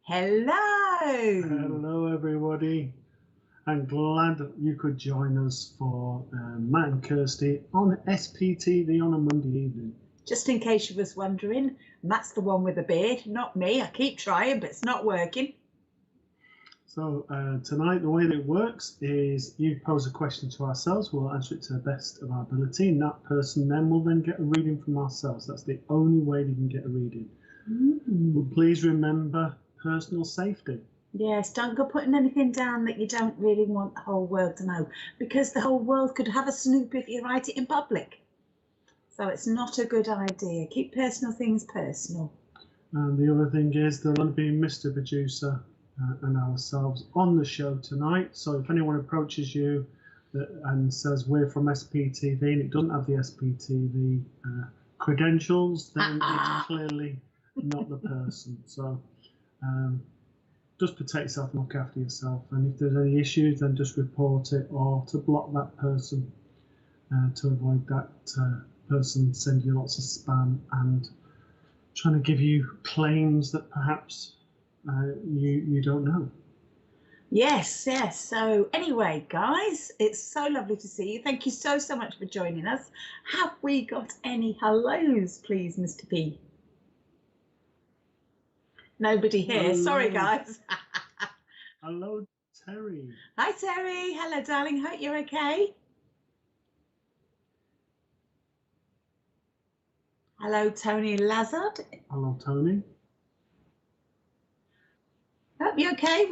Hello. Hello, everybody. I'm glad you could join us for Matt and Kirsty on SPTV on a Monday evening. Just in case you was wondering, Matt's the one with the beard, not me. I keep trying, but it's not working. So tonight, the way that it works is you pose a question to ourselves. We'll answer it to the best of our ability, and that person then will then get a reading from ourselves. That's the only way they can get a reading. But please remember personal safety. Yes, don't go putting anything down that you don't really want the whole world to know, because the whole world could have a snoop if you write it in public. So it's not a good idea. Keep personal things personal. And the other thing is there'll only be Mr. Producer and ourselves on the show tonight. So if anyone approaches you and says we're from SPTV and it doesn't have the SPTV credentials, then it's clearly not the person. So just protect yourself and look after yourself. And if there's any issues, then just report it or to block that person to avoid that person sending you lots of spam and trying to give you claims that perhaps you don't know. Yes. So anyway, guys, it's so lovely to see you. Thank you so much for joining us. Have we got any hellos, please, Mr. P? Nobody here. Hello. Sorry, guys. Hello, Terry. Hi, Terry. Hello, darling. Hope you're okay. Hello, Tony Lazard. Hello, Tony. Hope you're okay.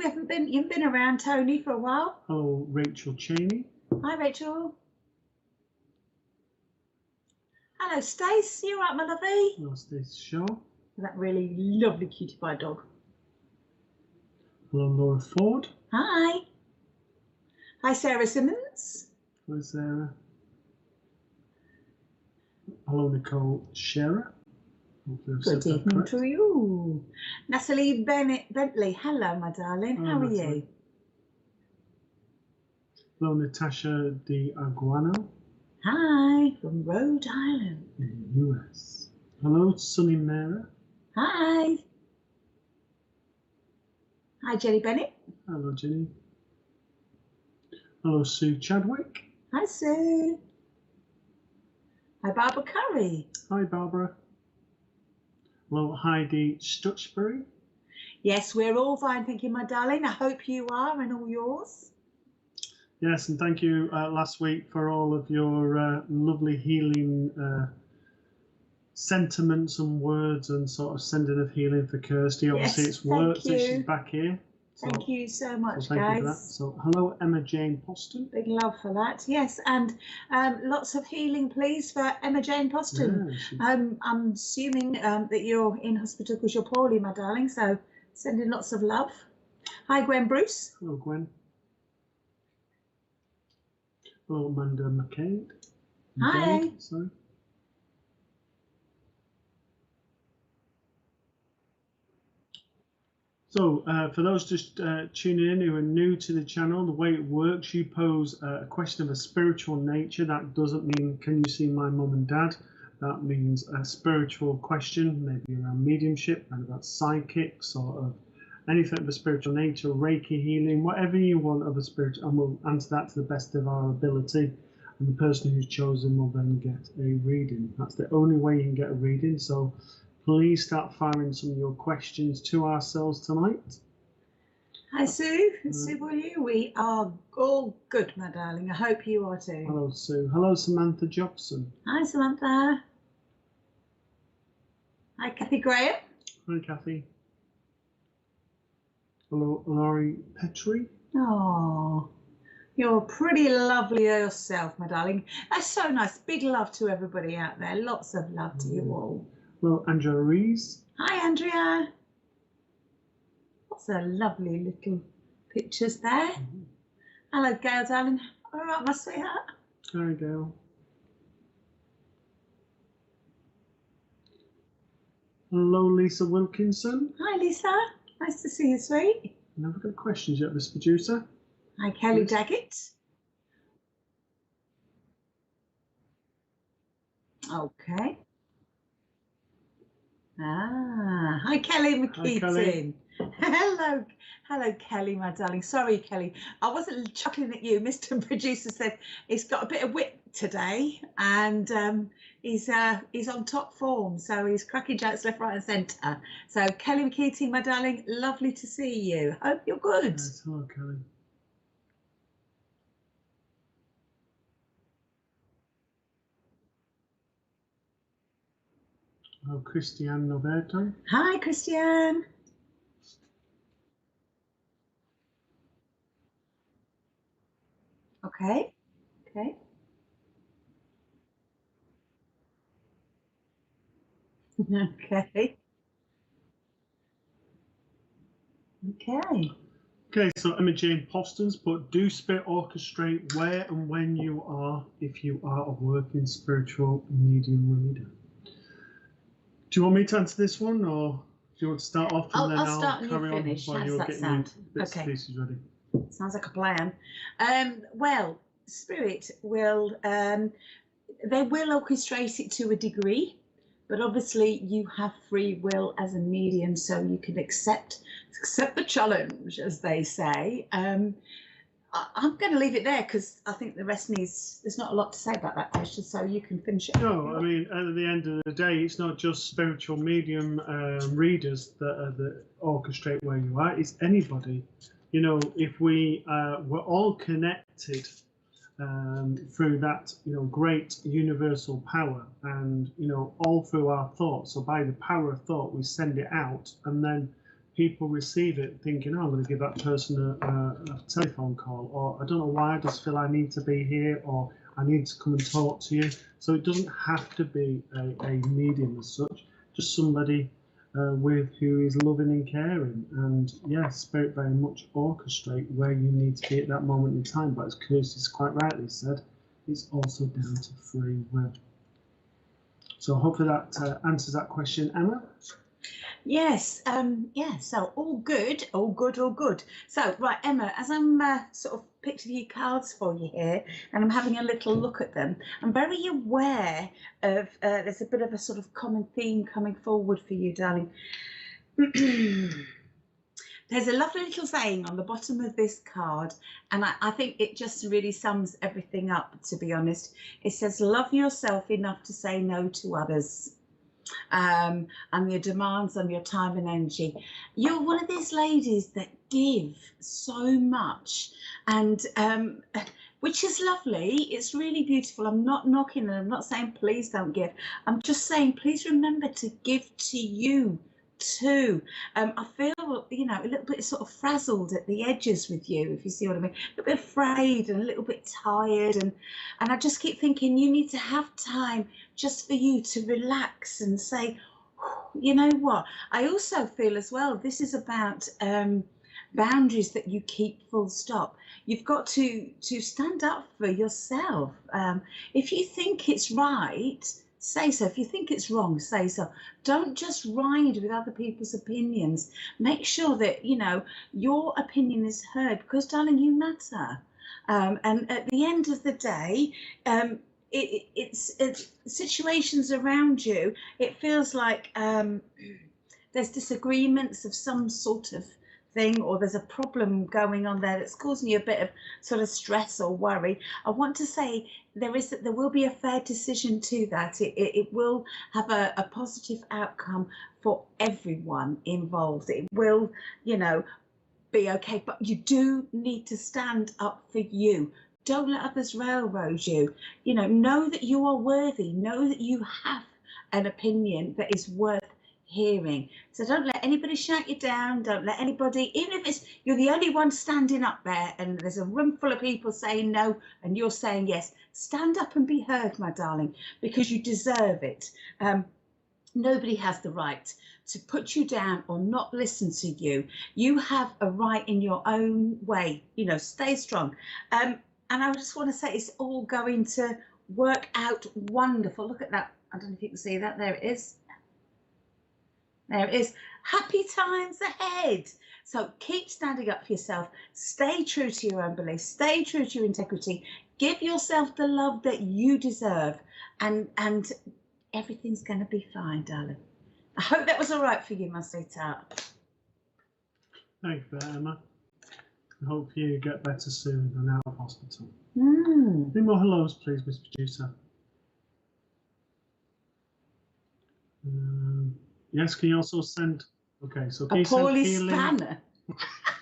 You've been around, Tony, for a while. Hello, Rachel Cheney. Hi, Rachel. Hello, Stace. You all right, my lovey? Hello, Stace Shaw. That really lovely cutie pie dog. Hello, Laura Ford. Hi. Hi, Sarah Simmons. Hello, Sarah. Hello, Nicole Scherer. Good evening to you. Natalie Bentley. Hello, my darling. How are you? Hello, Natasha Di Aguano. Hi, from Rhode Island. In the US. Hello, Sunny Mera. Hi. Hi, Jenny Bennett. Hello, Jenny. Hello, Sue Chadwick. Hi, Sue. Hi, Barbara Curry. Hi, Barbara. Hello, Heidi Stutchbury. Yes, we're all fine, thank you, my darling. I hope you are, and all yours. Yes, and thank you last week for all of your lovely healing sentiments and words and sort of sending of healing for Kirsty. Obviously, yes, it's worked since she's back here. So, thank you so much, thank guys. you for that. So, hello, Emma Jane Poston. Big love for that. Yes, and lots of healing, please, for Emma Jane Poston. Yeah, I'm assuming that you're in hospital because you're poorly, my darling. So, sending lots of love. Hi, Gwen Bruce. Hello, Gwen. Hello, Amanda McCabe. Hi. Sorry. So for those just tuning in who are new to the channel, the way it works, you pose a question of a spiritual nature. That doesn't mean, can you see my mum and dad? That means a spiritual question, maybe around mediumship and about psychics or of anything of a spiritual nature, Reiki healing, whatever you want of a spiritual, and we'll answer that to the best of our ability. And the person who's chosen will then get a reading. That's the only way you can get a reading. So please start firing some of your questions to ourselves tonight. Hi, Sue. Sue, will you? We are all good, my darling. I hope you are too. Hello, Sue. Hello, Samantha Jobson. Hi, Samantha. Hi, Kathy Graham. Hi, Kathy. Hello, Laurie Petrie. Oh, you're pretty lovely yourself, my darling. That's so nice. Big love to everybody out there. Lots of love to you all. Hello, Andrea Rees. Hi, Andrea. Lots of lovely little pictures there. Hello, Gail, darling. All right, my sweetheart. Hi, Gail. Hello, Lisa Wilkinson. Hi, Lisa. Nice to see you, sweet. Never got questions yet, Mr. Producer. Hi, Kelly Daggett. Okay. Ah, hi, Kelly McKeaton. Hi, Kelly. Hello, hello, Kelly, my darling. Sorry, Kelly, I wasn't chuckling at you. Mr. Producer said he's got a bit of wit today, and he's on top form, so he's cracking jokes left, right, and centre. So, Kelly Keating, my darling, lovely to see you. Hope you're good. Yes, hello, Kelly. Oh, Christiane Noberto. Hi, Christiane. Okay. Okay. Okay. Okay. Okay, so Emma Jane Postons, but do spirit orchestrate where and when you are, if you are a working spiritual medium reader. Do you want me to answer this one, or do you want to start off and then I'll start and carry you on finish. while How does you're that getting sound? your bits and Okay. pieces ready? Sounds like a plan. Well, spirit will, they will orchestrate it to a degree, but obviously you have free will as a medium, so you can accept the challenge, as they say. I'm going to leave it there because I think the rest there's not a lot to say about that question, so you can finish it. No, I mean, at the end of the day, it's not just spiritual medium readers that orchestrate where you are, it's anybody. You know, if we're all connected through that, great universal power, and, all through our thoughts. So by the power of thought, we send it out, and then people receive it thinking, oh, I'm going to give that person a telephone call, or I don't know why, I just feel I need to be here, or I need to come and talk to you. So it doesn't have to be a medium as such, just somebody with who is loving and caring. And yes, spirit very much orchestrate where you need to be at that moment in time. But as Kirsty's quite rightly said, it's also down to free will. So hopefully that answers that question, Emma. Yes, yeah, so all good, all good, all good. So, right, Emma, as I'm sort of picked a few cards for you here, and I'm having a little look at them, I'm very aware of, there's a bit of a sort of common theme coming forward for you, darling. There's a lovely little saying on the bottom of this card, and I think it just really sums everything up, to be honest. It says, love yourself enough to say no to others. And your demands on your time and energy. You're one of these ladies that give so much, and which is lovely. It's really beautiful. I'm not knocking and I'm not saying please don't give. I'm just saying please remember to give to you too. I feel, a little bit sort of frazzled at the edges with you, if you see what I mean. A little bit afraid and a little bit tired, and I just keep thinking you need to have time just for you to relax and say, you know what? I also feel as well, this is about boundaries that you keep, full stop. You've got to stand up for yourself. If you think it's right, say so. If you think it's wrong, say so. Don't just ride with other people's opinions. Make sure that, your opinion is heard, because, darling, you matter. And at the end of the day, it's situations around you, it feels like there's disagreements of some sort of thing, or there's a problem going on there that's causing you a bit of sort of stress or worry. I want to say there will be a fair decision to that. It will have a positive outcome for everyone involved. It will, be okay, but you do need to stand up for you. Don't let others railroad you. Know that you are worthy. Know that you have an opinion that is worth hearing. So don't let anybody shout you down. Don't let anybody, even if you're the only one standing up there and there's a room full of people saying no and you're saying yes, stand up and be heard, my darling, because you deserve it. Nobody has the right to put you down or not listen to you. You have a right in your own way. Stay strong. And I just want to say it's all going to work out wonderful. Look at that. I don't know if you can see that. There it is. There it is. Happy times ahead. So keep standing up for yourself. Stay true to your own beliefs. Stay true to your integrity. Give yourself the love that you deserve. And everything's going to be fine, darling. I hope that was all right for you, my sweetheart. Thank you, Emma. I hope you get better soon and out of hospital. Any more hellos, please, Miss Producer? Yes, can you also send... Okay, so can you send healing...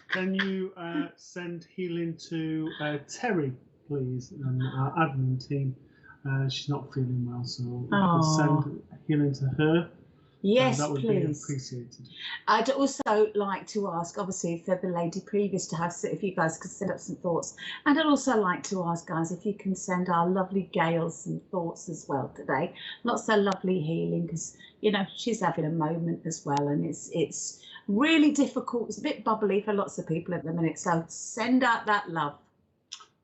Can you send healing to Terry, please, and our admin team? She's not feeling well, so if you can send healing to her. Yes, that would please. be appreciated. I'd also like to ask, obviously, for the lady previous to have, if you guys could send up some thoughts. And I'd also like to ask, guys, if you can send our lovely Gail some thoughts as well today. Lots of lovely healing, because, you know, she's having a moment as well. And it's really difficult. It's a bit bubbly for lots of people at the minute. So send out that love.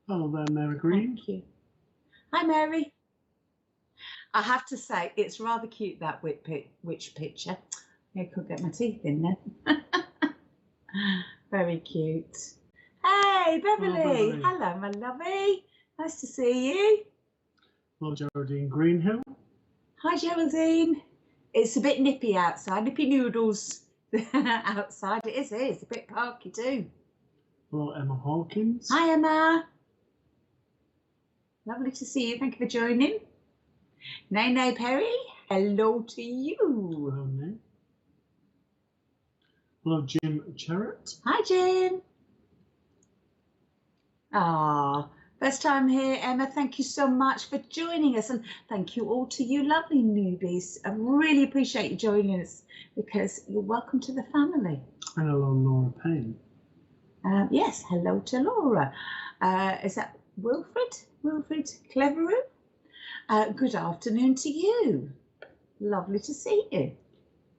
Hello there, Mary Green. Thank you. Hi, Mary. I have to say, it's rather cute, that witch picture. I could get my teeth in there. Very cute. Hey, Beverly. Hello, my lovey. Nice to see you. Hello, Geraldine Greenhill. Hi, Geraldine. It's a bit nippy outside. Nippy noodles outside. It is. It's a bit parky too. Hello, Emma Hawkins. Hi, Emma. Lovely to see you. Thank you for joining. Nay Perry, hello to you. Hello, Nay. Hello, Jim Cherrett. Hi, Jim. First time here, Emma. Thank you so much for joining us, and thank you all to you lovely newbies. I really appreciate you joining us, because you're welcome to the family. And hello, Laura Payne. Yes, hello to Laura. Is that Wilfred? Wilfred Cleveroo? Good afternoon to you. Lovely to see you.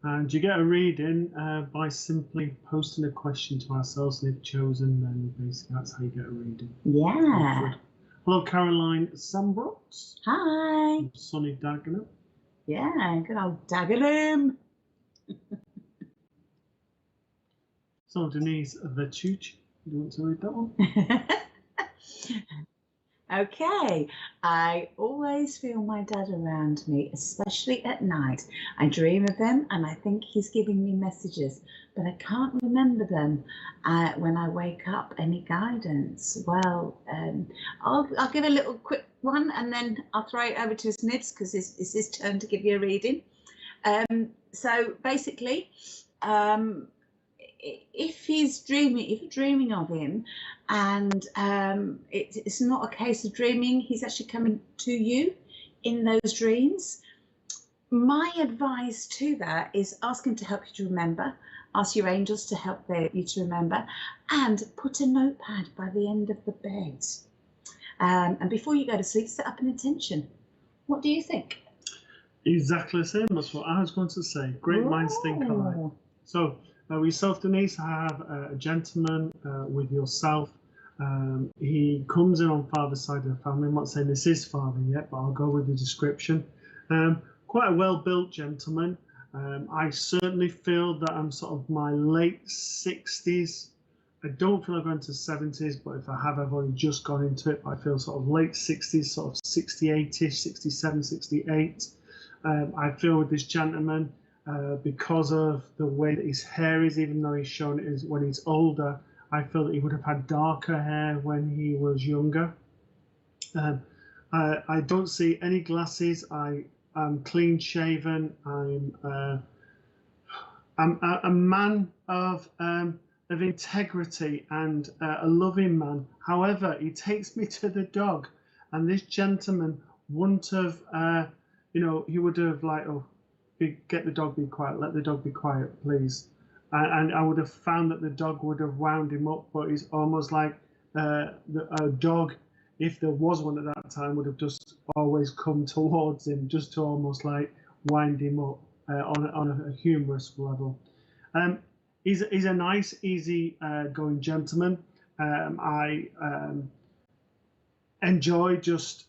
And you get a reading by simply posting a question to ourselves, and if chosen, then basically that's how you get a reading. Yeah. Hello, Caroline Sambrooks. Hi. Sonny Dagenham. Yeah, good old Dagenham. So, Denise Vetucci, you want to read that one? Okay, I always feel my dad around me, especially at night. I dream of him and I think he's giving me messages, but I can't remember them when I wake up. Any guidance? Well, I'll give a little quick one and then I'll throw it over to Snids, because it's his turn to give you a reading. So basically, if you're dreaming of him, and it's not a case of dreaming, he's actually coming to you in those dreams. My advice to that is ask him to help you to remember, ask your angels to help you to remember, and put a notepad by the end of the bed. And before you go to sleep, set up an intention. What do you think? Exactly the same. That's what I was going to say. Great minds think alike. So, with yourself, Denise, I have a gentleman with yourself. He comes in on father's side of the family. I'm not saying this is father yet, but I'll go with the description. Quite a well-built gentleman. I certainly feel that I'm sort of my late 60s. I don't feel I've gone to 70s, but if I have, I've only just gone into it. I feel sort of late 60s, sort of 68-ish, 67, 68. I feel with this gentleman, because of the way that his hair is, even though he's shown it as when he's older, I feel that he would have had darker hair when he was younger. I don't see any glasses. I'm clean shaven. I'm a man of integrity and a loving man. However, he takes me to the dog, and this gentleman wouldn't have, he would have like, get the dog, be quiet, let the dog be quiet, please. And I would have found that the dog would have wound him up, but it's almost like a dog, if there was one at that time, would have just always come towards him, just to almost like wind him up on a humorous level. He's a nice, easy going gentleman. I enjoy just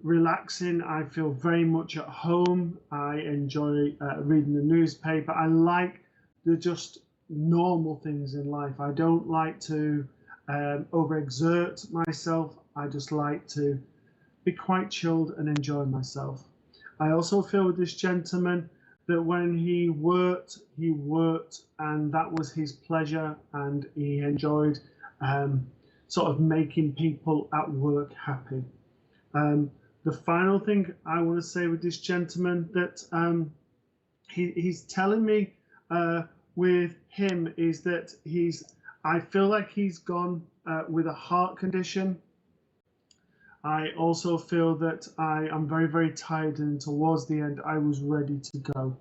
relaxing. I feel very much at home. I enjoy reading the newspaper. I like the just normal things in life. I don't like to overexert myself. I just like to be quite chilled and enjoy myself. I also feel with this gentleman that when he worked, and that was his pleasure, and he enjoyed sort of making people at work happy. The final thing I want to say with this gentleman that he's telling me with him is that I feel like he's gone with a heart condition. I also feel that I am very, very tired, and towards the end, I was ready to go.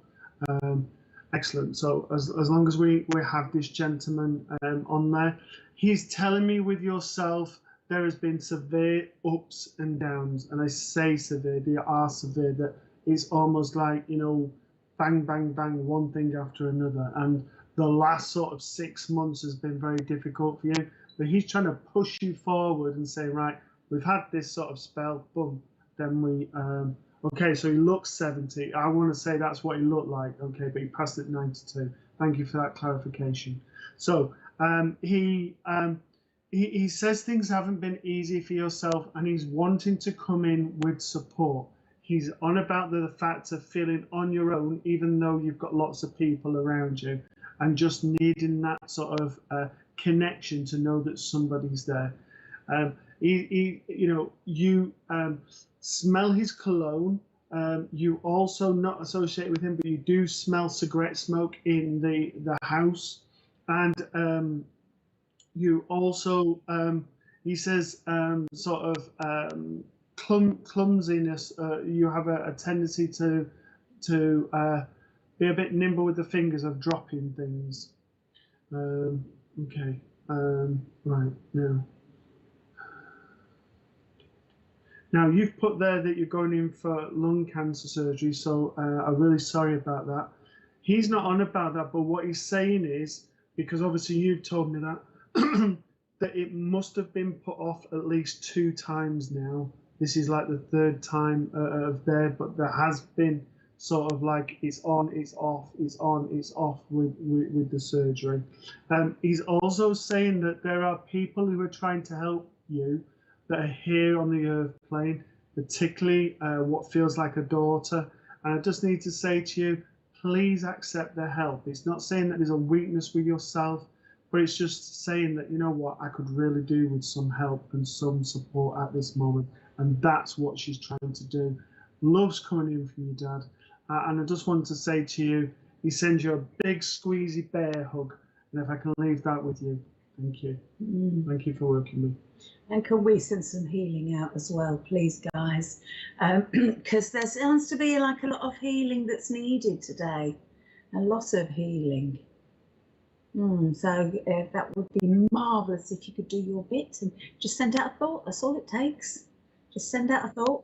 Excellent. So as long as we have this gentleman on there, he's telling me with yourself, there has been severe ups and downs. And I say severe, they are severe, that it's almost like, you know, bang, bang, bang, one thing after another. And the last sort of 6 months has been very difficult for you. But he's trying to push you forward and say, right, we've had this sort of spell, boom, then we, okay, so he looks 70. I want to say that's what he looked like, okay, but he passed at 92. Thank you for that clarification. So he says things haven't been easy for yourself, and he's wanting to come in with support. He's on about the fact of feeling on your own, even though you've got lots of people around you, and just needing that sort of connection to know that somebody's there. You smell his cologne. You also not associate with him, but you do smell cigarette smoke in the house, and you also he says sort of clumsiness. You have a tendency to be a bit nimble with the fingers of dropping things. Okay, right now. Now, you've put there that you're going in for lung cancer surgery, so I'm really sorry about that. He's not on about that, but what he's saying is, because obviously you've told me that, that it must have been put off at least 2 times now. This is like the 3rd time of there, but there has been sort of like it's on, it's off, it's on, it's off with the surgery. He's also saying that there are people who are trying to help you that are here on the earth plane, particularly what feels like a daughter. And I just need to say to you, please accept their help. It's not saying that there's a weakness with yourself, but it's just saying that, you know what, I could really do with some help and some support at this moment. And that's what she's trying to do. Love's coming in from you, Dad. And I just want to say to you, he sends you a big squeezy bear hug. And if I can leave that with you, thank you. Thank you for working with me. And can we send some healing out as well, please, guys? Because there seems to be like a lot of healing that's needed today. A lot of healing. So that would be marvellous if you could do your bit and just send out a thought. That's all it takes. Just send out a thought.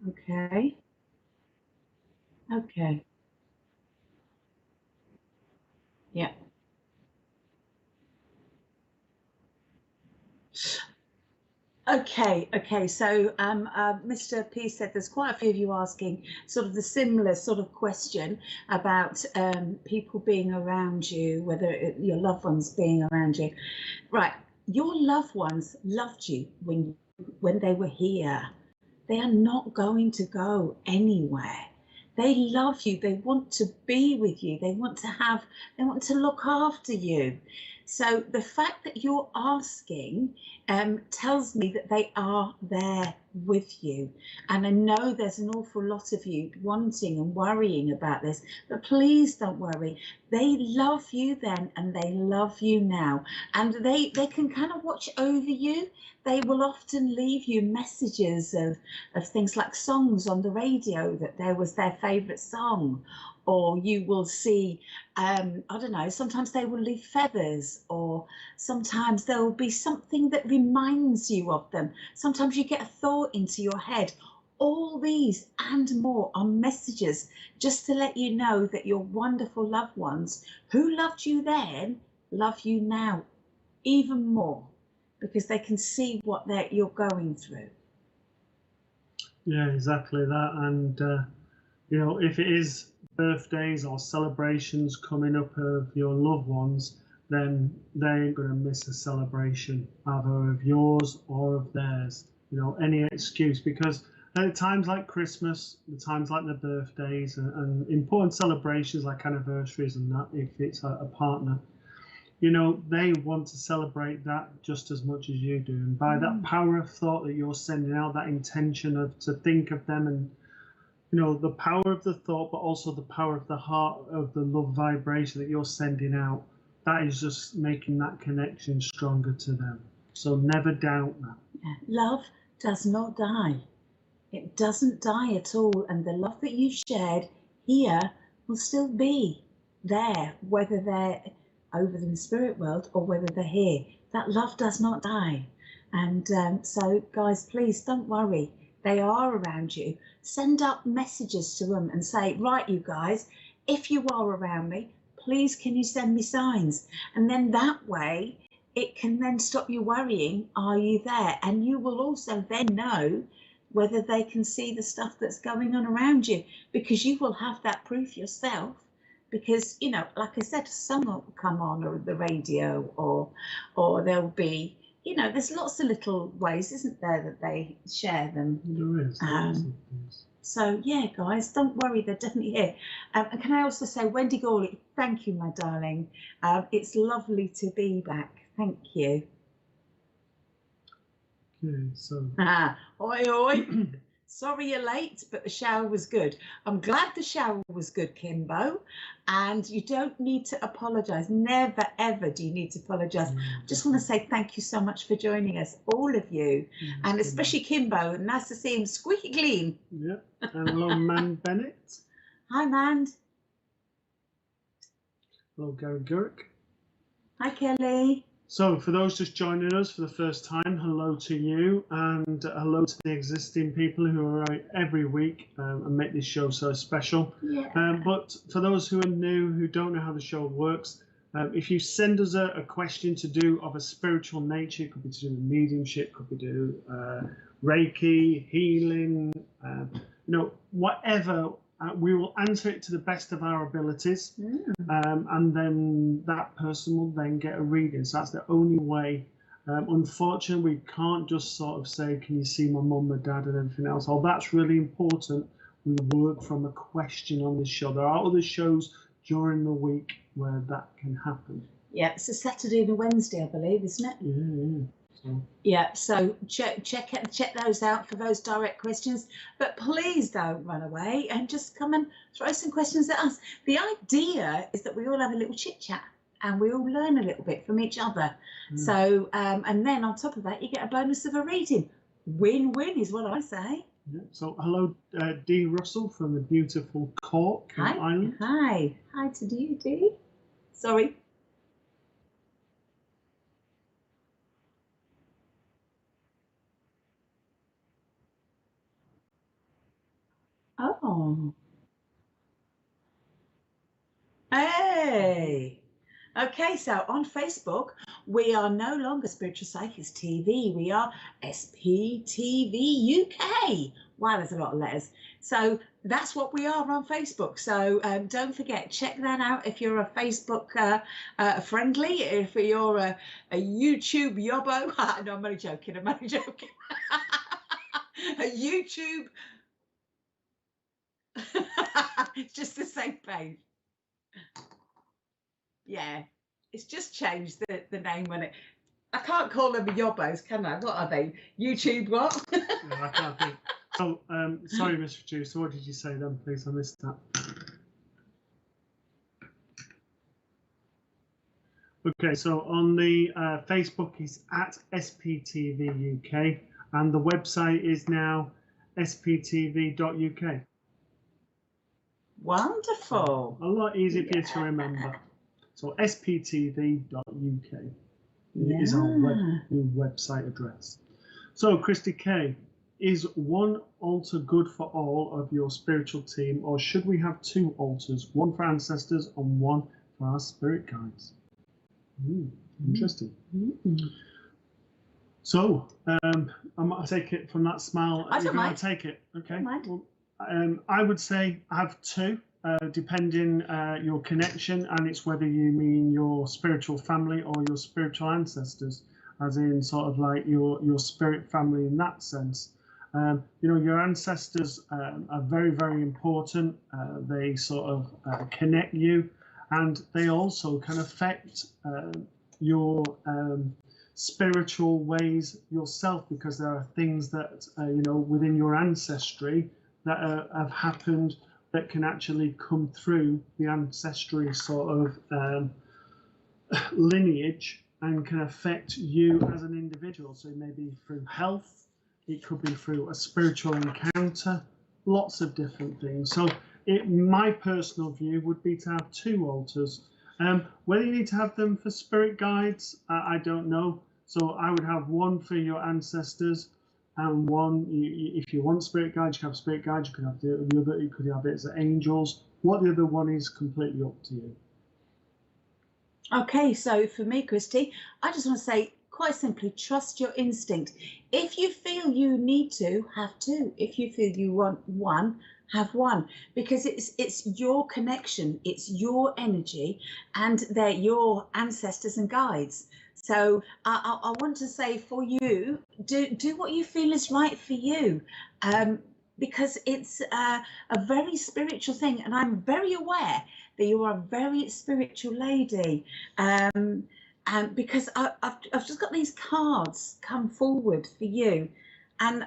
Okay. Okay. Yeah. Okay. So Mr. P said there's quite a few of you asking sort of the similar sort of question about people being around you, whether your loved ones being around you. Right. Your loved ones loved you when they were here. They are not going to go anywhere. They love you. They want to be with you. They want to look after you. So the fact that you're asking tells me that they are there with you. And I know there's an awful lot of you wanting and worrying about this, but please don't worry. They love you then and they love you now. And they can kind of watch over you. They will often leave you messages of things like songs on the radio that there was their favourite song, or you will see, I don't know, sometimes they will leave feathers, or sometimes there will be something that reminds you of them. Sometimes you get a thought into your head. All these and more are messages just to let you know that your wonderful loved ones who loved you then love you now even more, because they can see what you're going through. Yeah, exactly that. And, you know, if it is birthdays or celebrations coming up of your loved ones, then they ain't going to miss a celebration, either of yours or of theirs. you know, any excuse, because at times like Christmas, the times like the birthdays and important celebrations like anniversaries and that, if it's a partner, you know, they want to celebrate that just as much as you do. And by that power of thought that you're sending out, that intention of to think of them, and you know, the power of the thought, but also the power of the heart, of the love vibration that you're sending out, that is just making that connection stronger to them. So never doubt that. Yeah. Love does not die. It doesn't die at all. And the love that you've shared here will still be there, whether they're over in the spirit world or whether they're here. That love does not die. And so, guys, please don't worry. They are around you. Send up messages to them and say, right, you guys, if you are around me, please can you send me signs? And then that way it can then stop you worrying, are you there? And you will also then know whether they can see the stuff that's going on around you, because you will have that proof yourself. Because, you know, like I said, some will come on or the radio, or there'll be, you know, there's lots of little ways, isn't there, that they share them. There is. So yeah, guys, don't worry, they're definitely here. And can I also say, Wendy Gawley, thank you, my darling. It's lovely to be back. Thank you. Okay, so. Oi, oi. Sorry you're late, but the shower was good. I'm glad the shower was good, Kimbo. And you don't need to apologise. Never, ever do you need to apologise. Just want to say thank you so much for joining us, all of you. And especially Kimbo. Nice to see him squeaky clean. Yep. And hello, Man Bennett. Hi, Mand. Hello, Gary Gurk. Hi, Kelly. So for those just joining us for the first time, hello to you, and hello to the existing people who are out every week and make this show so special. Yeah. But for those who are new, who don't know how the show works, if you send us a question to do of a spiritual nature, it could be to do with mediumship, could be to do Reiki, healing, you know, whatever. We will answer it to the best of our abilities, and then that person will then get a reading. So that's the only way. Unfortunately, we can't just sort of say, can you see my mum, my dad, and everything else. Oh, that's really important. We work from a question on this show. There are other shows during the week where that can happen. Yeah, it's a Saturday and a Wednesday, I believe, isn't it? Yeah. Yeah, so check those out for those direct questions, but please don't run away and just come and throw some questions at us. The idea is that we all have a little chit chat and we all learn a little bit from each other. So and then on top of that you get a bonus of a reading. Win-win is what I say. Yeah. So hello, Dee Russell from the beautiful Cork Island. Hi to you, Dee. Sorry. Oh. Hey. Okay, so on Facebook, we are no longer Spiritual Psychics TV. We are SPTV UK. Wow, there's a lot of letters. So that's what we are on Facebook. So don't forget, check that out if you're a Facebook friendly, if you're a YouTube yobbo. No, I'm only joking. A YouTube. It's just the same page. Yeah, it's just changed the name on it. I can't call them yobbos, can I? What are they? YouTube what? No, I can't think. So, sorry, Mr. Producer, what did you say then, please? I missed that. Okay, so on the Facebook is at SPTV UK, and the website is now sptv.uk. Wonderful. A lot easier for you to remember. So sptv.uk is our new website address. So Kirsty K, is one altar good for all of your spiritual team, or should we have two altars, one for ancestors and one for our spirit guides? Interesting. So I'm going to take it from that smile. I don't mind. Take it. Okay. Well, I would say have two, depending your connection, and it's whether you mean your spiritual family or your spiritual ancestors. as in sort of like your spirit family in that sense. You know, your ancestors are very, very important. They sort of connect you, and they also can affect your spiritual ways yourself, because there are things that you know, within your ancestry that have happened that can actually come through the ancestry sort of lineage and can affect you as an individual. So it may be through health, it could be through a spiritual encounter, lots of different things. So my personal view would be to have 2 altars. Whether you need to have them for spirit guides, I don't know. So I would have one for your ancestors, and one, if you want spirit guides, you can have spirit guides. You can have the other, you could have it as angels. What the other one is completely up to you. Okay, so for me, Kirsty, I just want to say quite simply, trust your instinct. If you feel you need to, have 2. If you feel you want 1, have 1, because it's your connection, it's your energy, and they're your ancestors and guides. So I want to say for you, do what you feel is right for you, because it's a very spiritual thing, and I'm very aware that you are a very spiritual lady. And because I've just got these cards come forward for you, and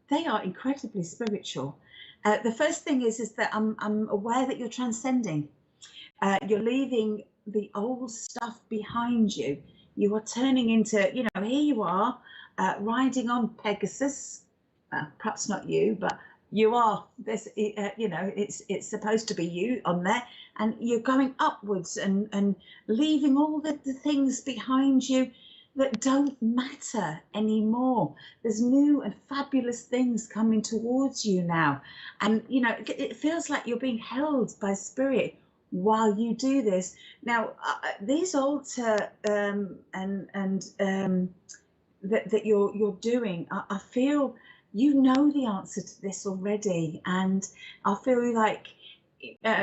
they are incredibly spiritual. The first thing is that I'm aware that you're transcending. You're leaving the old stuff behind you. You are turning into, you know, here you are riding on Pegasus. Perhaps not you, but you are. This, you know, it's supposed to be you on there, and you're going upwards and leaving all the things behind you that don't matter anymore. There's new and fabulous things coming towards you now, and you know, it feels like you're being held by spirit while you do this. Now, these altar that you're doing, I feel you know the answer to this already, and I feel like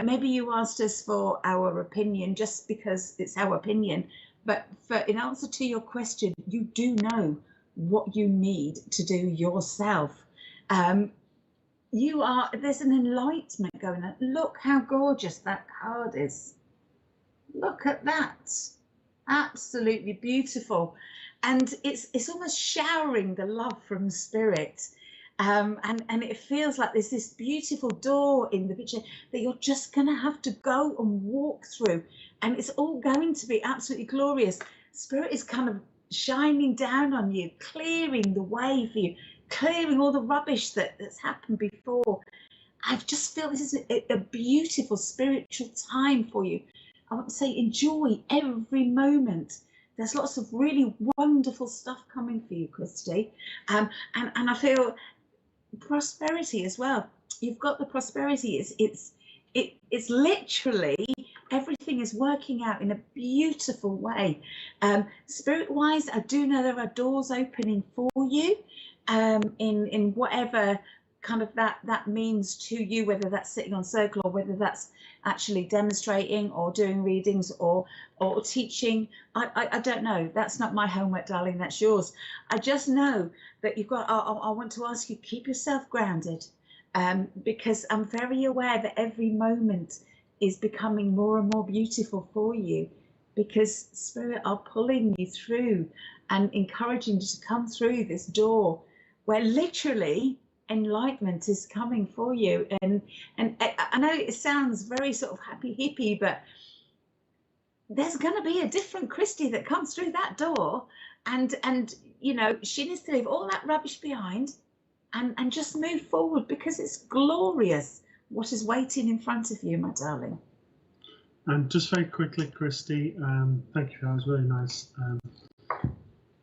maybe you asked us for our opinion just because it's our opinion, but in answer to your question, you do know what you need to do yourself. There's an enlightenment going on. Look how gorgeous that card is. Look at that. Absolutely beautiful. And it's almost showering the love from spirit. And it feels like there's this beautiful door in the picture that you're just going to have to go and walk through. And it's all going to be absolutely glorious. Spirit is kind of shining down on you, clearing the way for you, clearing all the rubbish that's happened before. I just feel this is a beautiful spiritual time for you. I want to say enjoy every moment. There's lots of really wonderful stuff coming for you, Kirsty. And I feel prosperity as well. You've got the prosperity. It's literally everything is working out in a beautiful way. Spirit-wise, I do know there are doors opening for you. In whatever kind of that means to you, whether that's sitting on circle or whether that's actually demonstrating or doing readings or teaching. I don't know. That's not my homework, darling. That's yours. I just know that you've got. I want to ask you, keep yourself grounded, because I'm very aware that every moment is becoming more and more beautiful for you, because Spirit are pulling you through and encouraging you to come through this door where literally enlightenment is coming for you. And I know it sounds very sort of happy hippie, but there's going to be a different Kirsty that comes through that door, and you know, she needs to leave all that rubbish behind and just move forward, because it's glorious what is waiting in front of you, my darling. And just very quickly, Kirsty, thank you, that was really nice.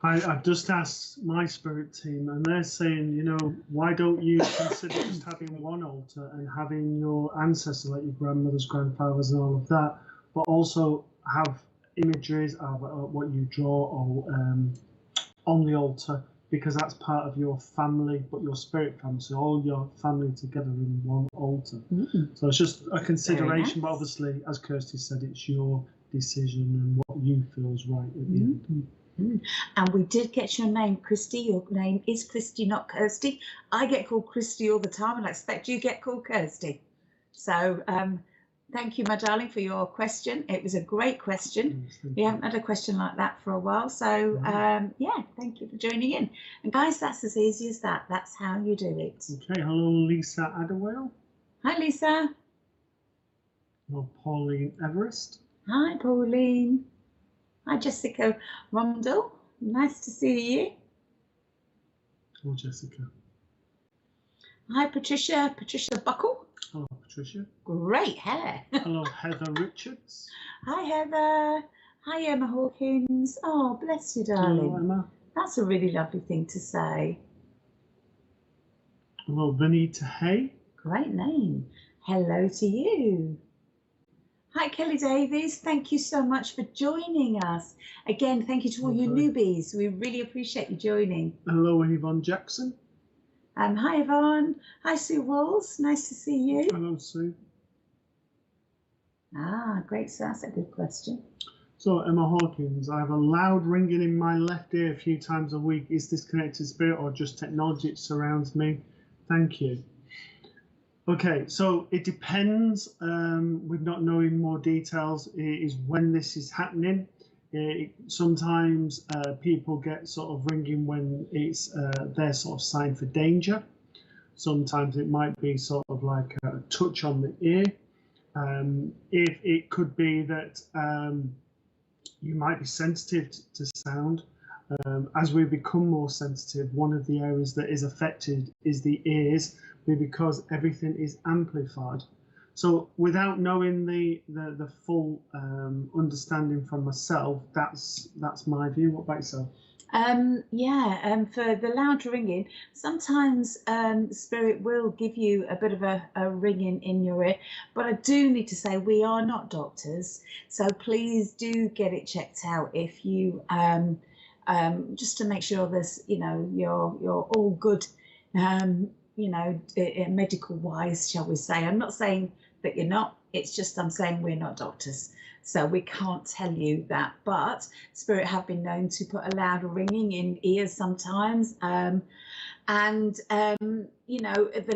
I've just asked my spirit team, and they're saying, you know, why don't you consider just having one altar and having your ancestors, like your grandmothers, grandfathers, and all of that, but also have images of what you draw or on the altar, because that's part of your family, but your spirit family, so all your family together in one altar. So it's just a consideration, but obviously, as Kirsty said, it's your decision and what you feel is right at the end. And we did get your name, Kirsty. Your name is Kirsty, not Kirsty. I get called Kirsty all the time, and I expect you get called Kirsty. So thank you, my darling, for your question. It was a great question. We haven't had a question like that for a while. So yeah, thank you for joining in. And guys, that's as easy as that. That's how you do it. Okay, hello, Lisa Adderwell. Hi, Lisa. Hello, Pauline Everest. Hi, Pauline. Hi, Jessica Rondell. Nice to see you. Hello, Jessica. Hi, Patricia. Patricia Buckle. Hello, Patricia. Great hair. Hello, Heather Richards. Hi, Heather. Hi, Emma Hawkins. Oh, bless you, darling. Hello, Emma. That's a really lovely thing to say. Hello, Vanita Hay. Great name. Hello to you. Hi, Kelly Davies. Thank you so much for joining us. Again, thank you to all you newbies. We really appreciate you joining. Hello, Yvonne Jackson. Hi, Yvonne. Hi, Sue Walls. Nice to see you. Hello, Sue. Ah, great. So that's a good question. So, Emma Hawkins, I have a loud ringing in my left ear a few times a week. Is this connected spirit or just technology that surrounds me? Thank you. Okay, so it depends. With not knowing more details, is when this is happening. Sometimes people get sort of ringing when it's their sort of sign for danger. Sometimes it might be sort of like a touch on the ear. If it could be that you might be sensitive to sound. As we become more sensitive, one of the areas that is affected is the ears, because everything is amplified. So without knowing the full understanding from myself, that's my view. What about yourself? For the loud ringing, sometimes spirit will give you a bit of a ringing in your ear, but I do need to say we are not doctors, so please do get it checked out if you just to make sure there's you're all good medical wise, shall we say. I'm not saying that you're not, it's just I'm saying we're not doctors, so we can't tell you that, but spirit have been known to put a loud ringing in ears sometimes, the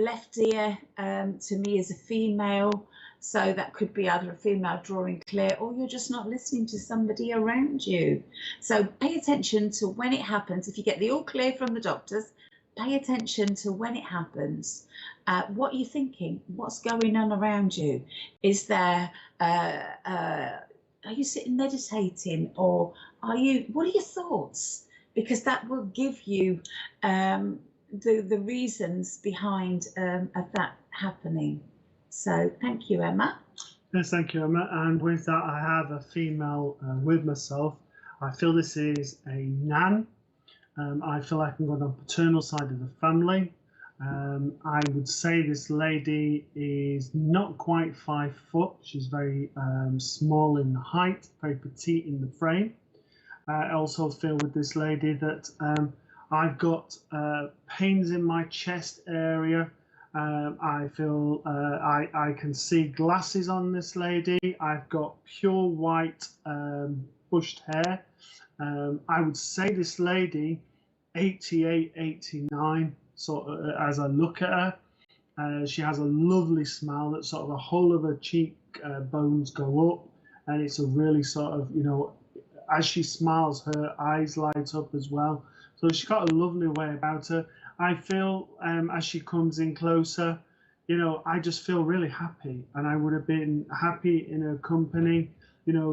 left ear to me is a female, so that could be either a female drawing clear or you're just not listening to somebody around you. So pay attention to when it happens. If you get the all clear from the doctors, pay attention to when it happens. What are you thinking? What's going on around you? Is there, are you sitting meditating, or what are your thoughts? Because that will give you the reasons behind of that happening. So thank you, Emma. Yes, thank you, Emma. And with that, I have a female with myself. I feel this is a nan. I feel like I'm going on the paternal side of the family. I would say this lady is not quite 5 foot. She's very small in height, very petite in the frame. I also feel with this lady that I've got pains in my chest area. I feel I can see glasses on this lady. I've got pure white bushed hair. I would say this lady, 88, 89, sort of, as I look at her. She has a lovely smile that sort of the whole of her cheek bones go up, and it's a really sort of, as she smiles, her eyes light up as well. So she's got a lovely way about her. I feel as she comes in closer, I just feel really happy, and I would have been happy in her company.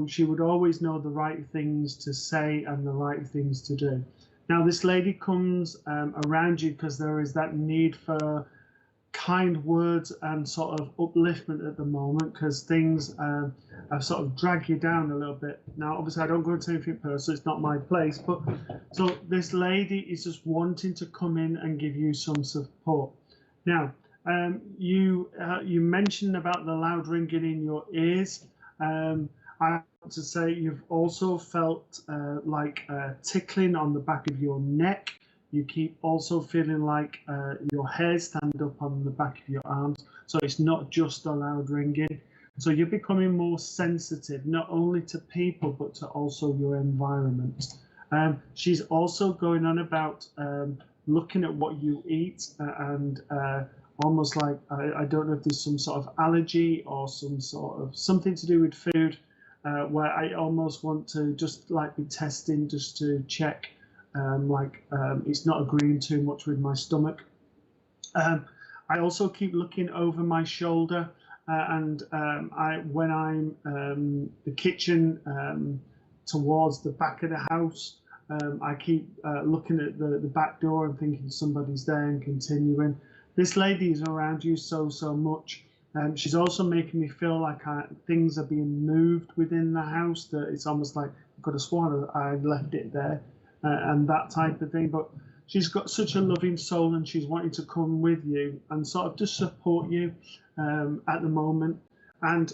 She would always know the right things to say and the right things to do. Now, this lady comes around you because there is that need for kind words and sort of upliftment at the moment, because things have sort of dragged you down a little bit. Now, obviously, I don't go into anything personal, it's not my place, but so this lady is just wanting to come in and give you some support. Now, you mentioned about the loud ringing in your ears. I want to say you've also felt like tickling on the back of your neck. You keep also feeling like your hairs stand up on the back of your arms. So it's not just a loud ringing. So you're becoming more sensitive, not only to people, but to also your environment. She's also going on about looking at what you eat and almost like, I don't know if there's some sort of allergy or some sort of something to do with food, where I almost want to just like be testing just to check it's not agreeing too much with my stomach. I also keep looking over my shoulder, and when I'm the kitchen towards the back of the house, I keep looking at the back door and thinking somebody's there and continuing. This lady is around you so much. She's also making me feel like things are being moved within the house, that it's almost like I've got a swan, I left it there, and that type of thing. But she's got such a loving soul, and she's wanting to come with you and sort of just support you at the moment. And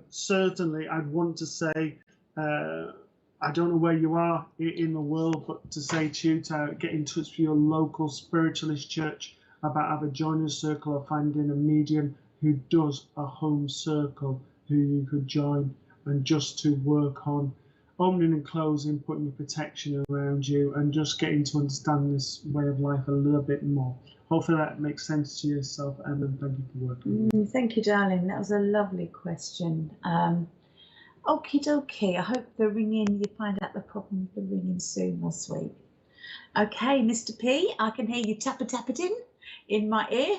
certainly I'd want to say, I don't know where you are in the world, but to say to you to get in touch with your local spiritualist church about either joining a circle or finding a medium who does a home circle who you could join, and just to work on opening and closing, putting your protection around you, and just getting to understand this way of life a little bit more. Hopefully that makes sense to yourself, Emma, and thank you for working. Thank you, darling. That was a lovely question. Okie dokie. I hope the ringing, you find out the problem with the ringing soon, my sweet. Okay, Mr. P, I can hear you tapping in my ear.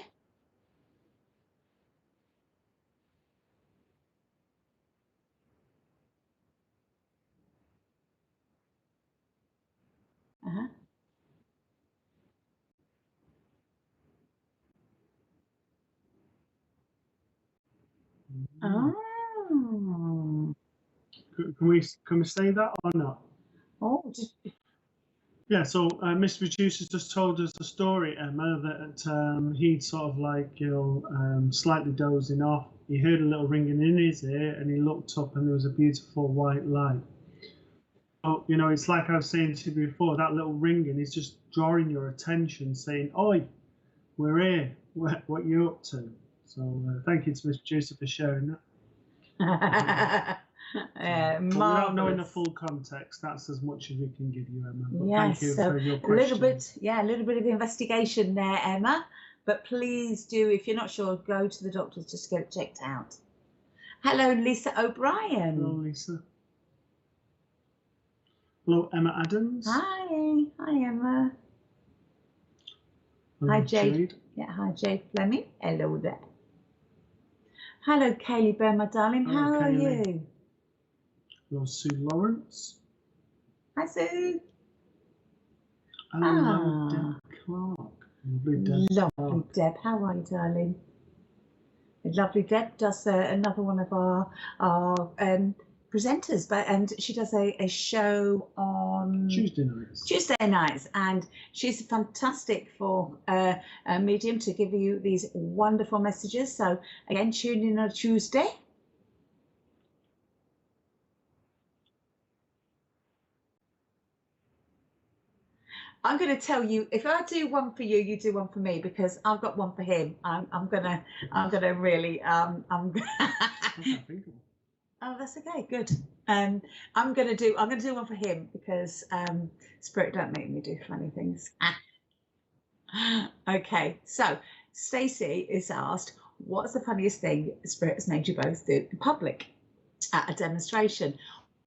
Oh. Can we say that or not? Oh, yeah. So Mr. Producer's just told us the story, Emma, that he'd sort of like, slightly dozing off. He heard a little ringing in his ear, and he looked up, and there was a beautiful white light. Oh, it's like I was saying to you before, that little ringing is just drawing your attention, saying, "Oi, we're here. What you up to?" So thank you to Mr. Producer for sharing that. Without knowing the full context, that's as much as we can give you, Emma. But yes, thank you so for your question. a little bit of investigation there, Emma. But please do, if you're not sure, go to the doctors just to get it checked out. Hello, Lisa O'Brien. Hello, Lisa. Hello, Emma Adams. Hi Emma. Hello, hi Jade. Yeah, hi Jade Fleming. Hello there. Hello, Kaylee Bear, my darling. Hello, how Kaylee. Are you? Hello, Sue Lawrence. Hi, Sue. Hello, Deb Clark. Lovely Deb. Lovely Deb. How are you, darling? Lovely Deb does another one of our presenters, and she does a show on Tuesday nights, and she's fantastic for a medium to give you these wonderful messages. So again, tune in on Tuesday. I'm going to tell you, if I do one for you, you do one for me, because I've got one for him. I'm gonna really Oh, that's okay. Good. I'm gonna do one for him, because Spirit don't make me do funny things. Okay. So Stacey is asked, what's the funniest thing Spirit has made you both do in public at a demonstration?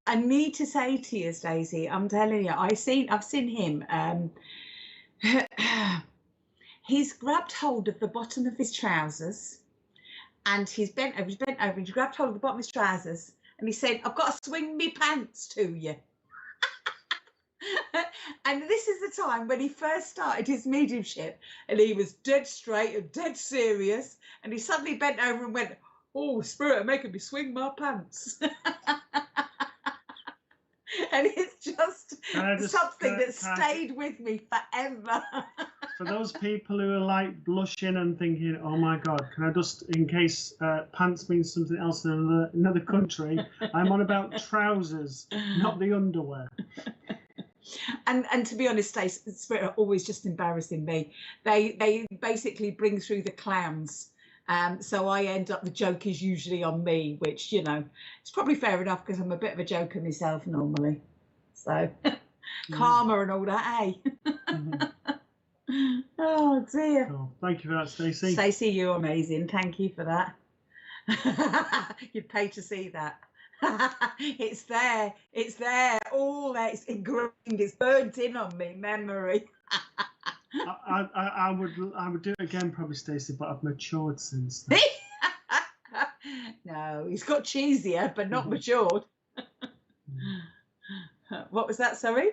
I need to say to you, Stacey, I'm telling you, I've seen him. He's grabbed hold of the bottom of his trousers, and he's bent over, and he grabbed hold of the bottom of his trousers, and he said, "I've got to swing me pants to you." And this is the time when he first started his mediumship, and he was dead straight and dead serious, and he suddenly bent over and went, "Oh, Spirit, making me swing my pants." And it's just something that stayed with me forever. For those people who are like blushing and thinking, "Oh my God, can I just, in case pants means something else in another country, I'm on about trousers, not the underwear." And to be honest, Spirit are always just embarrassing me. They basically bring through the clowns. So I end up, the joke is usually on me, which, it's probably fair enough, because I'm a bit of a joker myself normally. So karma and all that, eh? Oh dear. Cool. Thank you for that, Stacey. Stacey, you're amazing. Thank you for that. You'd pay to see that. It's there. It's there. All there. It's ingrained. It's burnt in on me. Memory. I would do it again, probably, Stacey, but I've matured since then. No, he's got cheesier, but not matured. What was that? Sorry.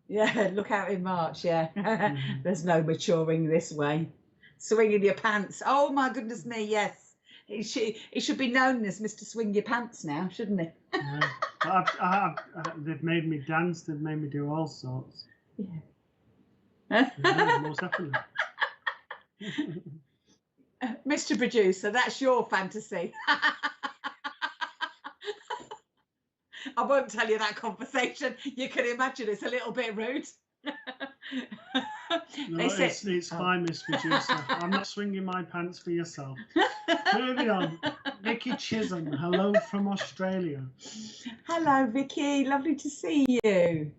Yeah, look out in March. Yeah, there's no maturing this way. Swinging your pants. Oh my goodness me, yes. It should be known as Mr. Swing Your Pants now, shouldn't it? Yeah. They've made me dance. They've made me do all sorts. Yeah. Yeah, most definitely. Mr. Producer, that's your fantasy. I won't tell you that conversation. You can imagine it's a little bit rude. No, it's fine, Miss Producer. I'm not swinging my pants for yourself. Moving on. Vicky Chisholm, hello from Australia. Hello, Vicky. Lovely to see you.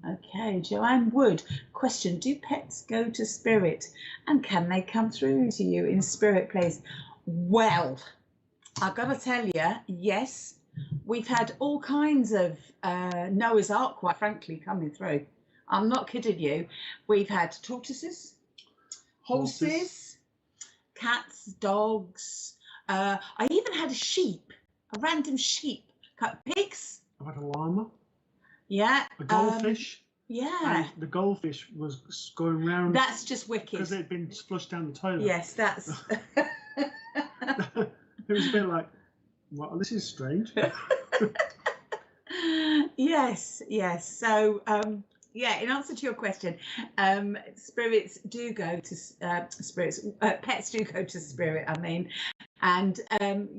Okay, Joanne Wood. Question, do pets go to spirit and can they come through to you in spirit, please? Well, I've got to tell you, yes, we've had all kinds of Noah's Ark, quite frankly, coming through. I'm not kidding you. We've had tortoises, horses, cats, dogs. I even had a sheep, a random sheep, pigs. I've had a llama. Yeah. A goldfish. Yeah. And the goldfish was going round. That's just wicked. Because it had been flushed down the toilet. Yes, that's. It was a bit like, well, this is strange. Yes. So, yeah, in answer to your question, spirits do go to spirits. Pets do go to spirit. I mean, and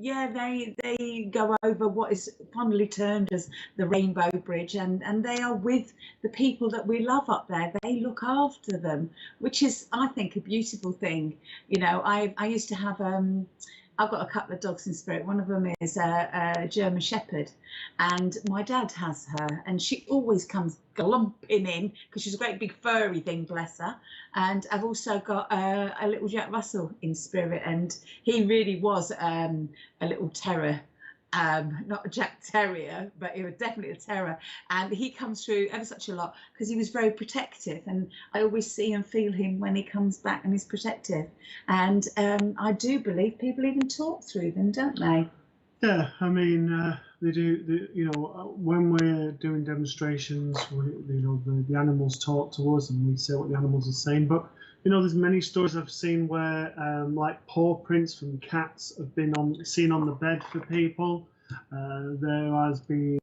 yeah, they go over what is fondly termed as the Rainbow Bridge, and they are with the people that we love up there. They look after them, which is, I think, a beautiful thing. You know, I used to have I've got a couple of dogs in spirit. One of them is a German Shepherd, and my dad has her, and she always comes glumping in because she's a great big furry thing, bless her. And I've also got a little Jack Russell in spirit, and he really was a little terror. Not a Jack Terrier, but he was definitely a terror. And he comes through ever such a lot because he was very protective. And I always see and feel him when he comes back and he's protective. And I do believe people even talk through them, don't they? Yeah, I mean, they do. You know, when we're doing demonstrations, the animals talk to us and we say what the animals are saying. But you know, there's many stories I've seen where, like, paw prints from cats have been seen on the bed for people. There has been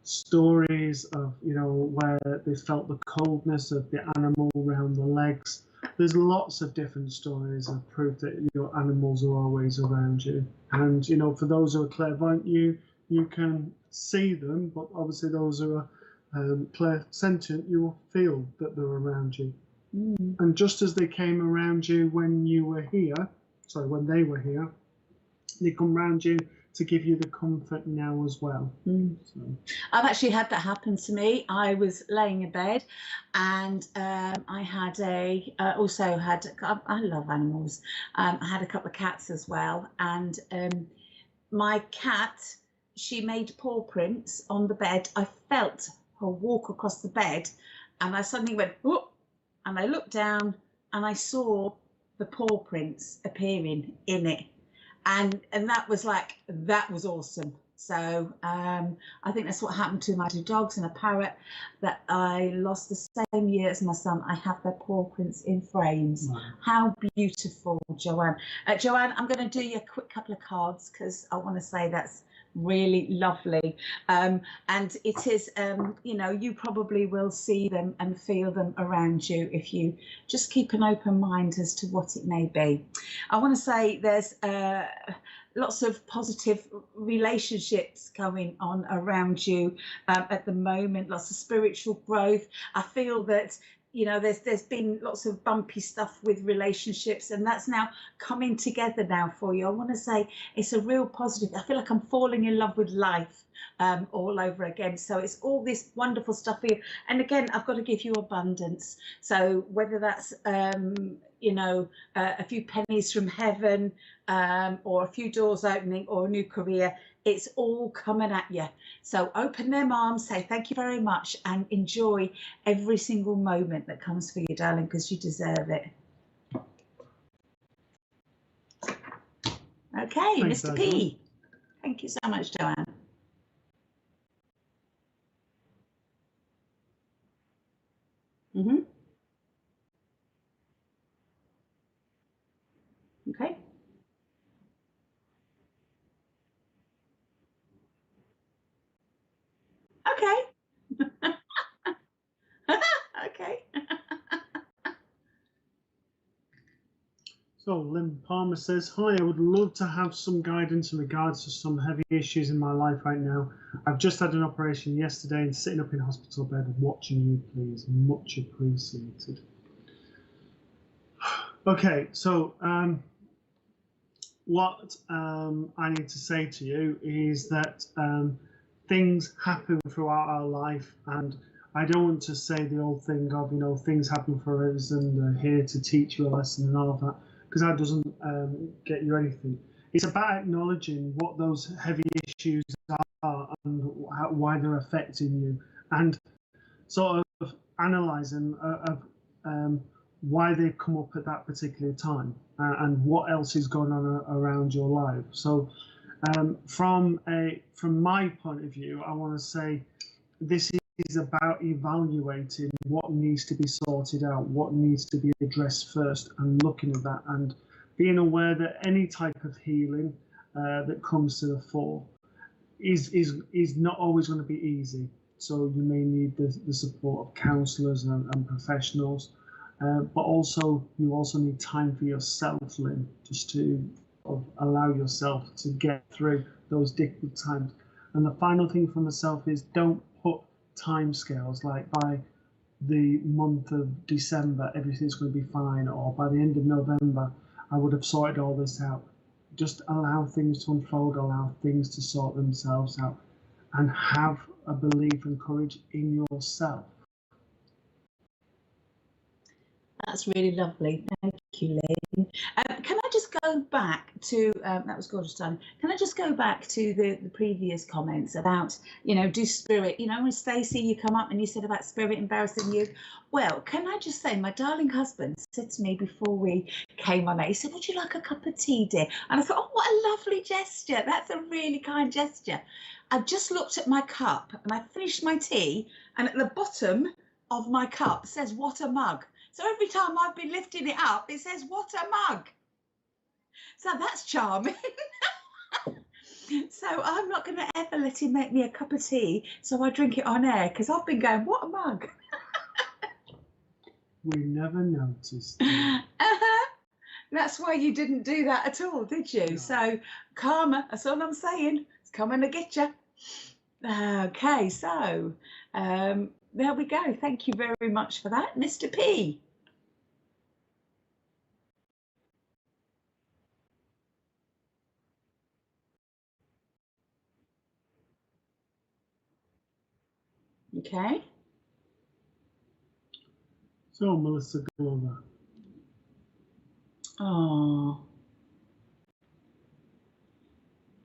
stories of, you know, where they felt the coldness of the animal around the legs. There's lots of different stories of proof that your animals are always around you. And, you know, for those who are clairvoyant, you can see them, but obviously those who are clairsentient, you will feel that they're around you. Mm. And just as they came around you when you were here, when they were here, they come around you to give you the comfort now as well. Mm. So. I've actually had that happen to me. I was laying in bed, and I had I love animals. I had a couple of cats as well, and my cat, she made paw prints on the bed. I felt her walk across the bed, and I suddenly went, whoop. And I looked down and I saw the paw prints appearing in it. And that was awesome. So I think that's what happened to my two dogs and a parrot that I lost the same year as my son. I have their paw prints in frames. Wow. How beautiful, Joanne. Joanne, I'm going to do you a quick couple of cards because I want to say that's really lovely, and it is you know, you probably will see them and feel them around you if you just keep an open mind as to what it may be. I want to say there's lots of positive relationships going on around you at the moment, lots of spiritual growth. I feel that you know, there's been lots of bumpy stuff with relationships, and that's now coming together now for you. I want to say it's a real positive. I feel like I'm falling in love with life all over again. So it's all this wonderful stuff for you. And again, I've got to give you abundance. So whether that's you know, a few pennies from heaven, or a few doors opening, or a new career, it's all coming at you. So open them arms, say thank you very much, and enjoy every single moment that comes for you, darling, because you deserve it. Okay, Thanks, Mr. Angela. P. Thank you so much, Joanne. Okay. Okay. Okay. So Lynn Palmer says, hi, I would love to have some guidance in regards to some heavy issues in my life right now. I've just had an operation yesterday and sitting up in hospital bed watching you, please. Much appreciated. Okay, so what I need to say to you is that things happen throughout our life, and I don't want to say the old thing of, you know, things happen for a reason, they're here to teach you a lesson and all of that, because that doesn't get you anything. It's about acknowledging what those heavy issues are and why they're affecting you, and sort of analysing why they've come up at that particular time and what else is going on around your life. So from my point of view, I want to say this is about evaluating what needs to be sorted out, what needs to be addressed first, and looking at that and being aware that any type of healing that comes to the fore is not always going to be easy. So you may need the support of counsellors and professionals. But also, you also need time for yourself, Lynn, just to allow yourself to get through those difficult times. And the final thing for myself is don't put time scales like by the month of December, everything's going to be fine, or by the end of November, I would have sorted all this out. Just allow things to unfold, allow things to sort themselves out, and have a belief and courage in yourself. That's really lovely. Thank you, Lynn. Can I just go back to, that was gorgeous, darling. Can I just go back to the previous comments about, you know, do spirit, you know, when Stacey, you come up and you said about spirit embarrassing you. Well, can I just say, my darling husband said to me before we came on air, he said, would you like a cup of tea, dear? And I thought, oh, what a lovely gesture. That's a really kind gesture. I just looked at my cup and I finished my tea, and at the bottom of my cup says, what a mug. So every time I've been lifting it up, it says, what a mug. So that's charming. So I'm not going to ever let him make me a cup of tea so I drink it on air, because I've been going, what a mug. We never noticed. That's why you didn't do that at all, did you? No. So karma, that's all I'm saying. It's coming to get you. Okay, so there we go. Thank you very much for that, Mr. P. Okay. So, Melissa Glover. Oh.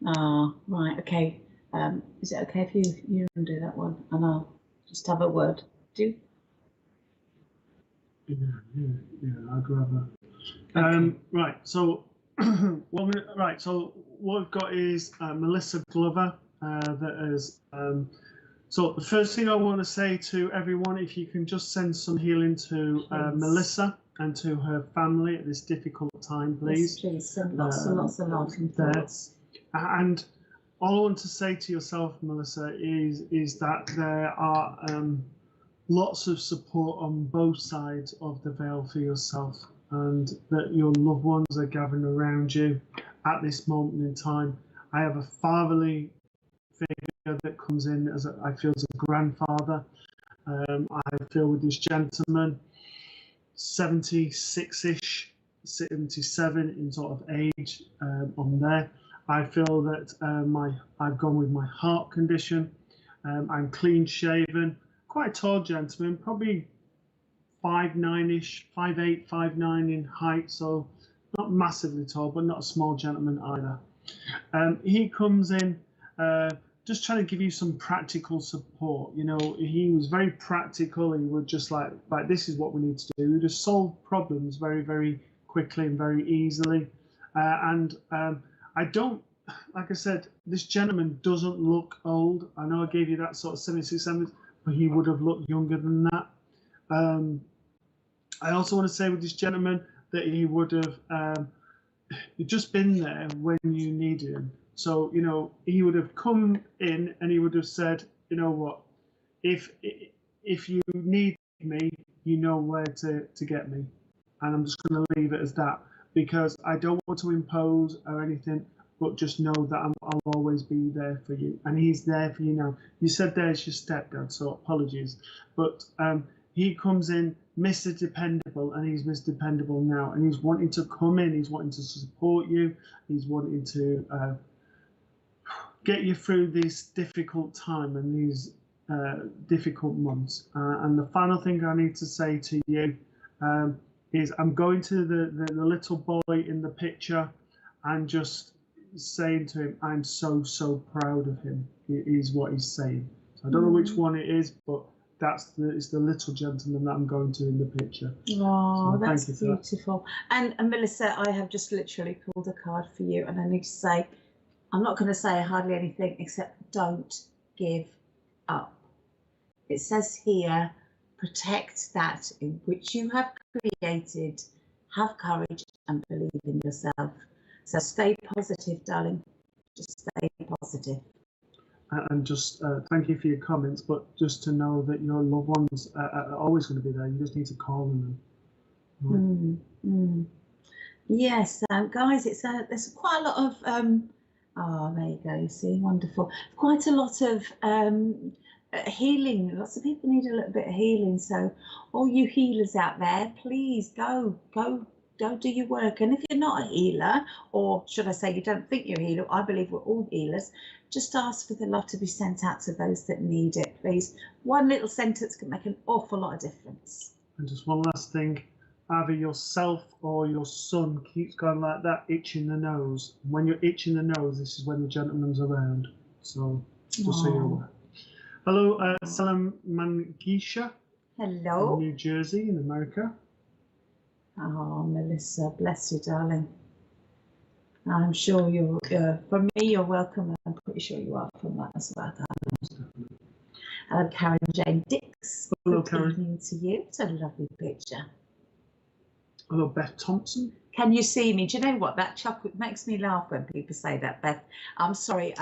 Oh, right. Okay. Is it okay if you do that one, and I'll just have a word? Do. Yeah. I'll grab her. Okay. Right. So, So what we've got is Melissa Glover. That is. So the first thing I want to say to everyone, if you can just send some healing to Melissa and to her family at this difficult time, please. Yes, please send lots and lots of love and thoughts. And all I want to say to yourself, Melissa, is that there are lots of support on both sides of the veil for yourself, and that your loved ones are gathering around you at this moment in time. I have a fatherly figure that comes in as I feel as a grandfather. I feel with this gentleman, 76-ish, 77 in sort of age on there. I feel that I've gone with my heart condition. I'm clean shaven, quite a tall gentleman, probably 5'9"-ish, 5'8", 5'9" in height, so not massively tall, but not a small gentleman either. He comes in just trying to give you some practical support. You know, he was very practical. He would just like this is what we need to do. He would just solve problems very, very quickly and very easily. I don't, like I said, this gentleman doesn't look old. I know I gave you that sort of 76, 70, but he would have looked younger than that. I also want to say with this gentleman that he would have just been there when you needed him. So, you know, he would have come in and he would have said, you know what, if you need me, you know where to get me. And I'm just going to leave it as that, because I don't want to impose or anything, but just know that I'll always be there for you. And he's there for you now. You said there's your stepdad, so apologies. But he comes in Mr. Dependable, and he's Mr. Dependable now. And he's wanting to come in, he's wanting to support you, he's wanting to get you through this difficult time and these difficult months. And the final thing I need to say to you is I'm going to the little boy in the picture and just saying to him, I'm so, so proud of him, is what he's saying. So I don't know which one it is, but it's the little gentleman that I'm going to in the picture. Oh, so that's beautiful. And Melissa, I have just literally pulled a card for you, and I need to say, I'm not going to say hardly anything except don't give up. It says here, protect that in which you have created, have courage and believe in yourself. So stay positive, darling. Just stay positive. And just thank you for your comments, but just to know that your loved ones are always going to be there. You just need to call them. Right? Yes, guys, there's quite a lot of oh, there you go. You see, wonderful. Quite a lot of healing. Lots of people need a little bit of healing. So, all you healers out there, please go do your work. And if you're not a healer, or should I say you don't think you're a healer, I believe we're all healers, just ask for the love to be sent out to those that need it, please. One little sentence can make an awful lot of difference. And just one last thing, either yourself or your son keeps going like that, itching the nose. When you're itching the nose, this is when the gentleman's around. So just so you're aware. Hello, Salam Mangisha. Hello. From New Jersey in America. Oh, Melissa, bless you, darling. I'm sure you're, for me, you're welcome. I'm pretty sure you are from that as well, darling. Hello, Karen Jane Dix. Hello, Good Karen. evening to you. It's a lovely picture. Hello, Beth Thompson. Can you see me? Do you know what? That chocolate makes me laugh when people say that, Beth. I'm sorry.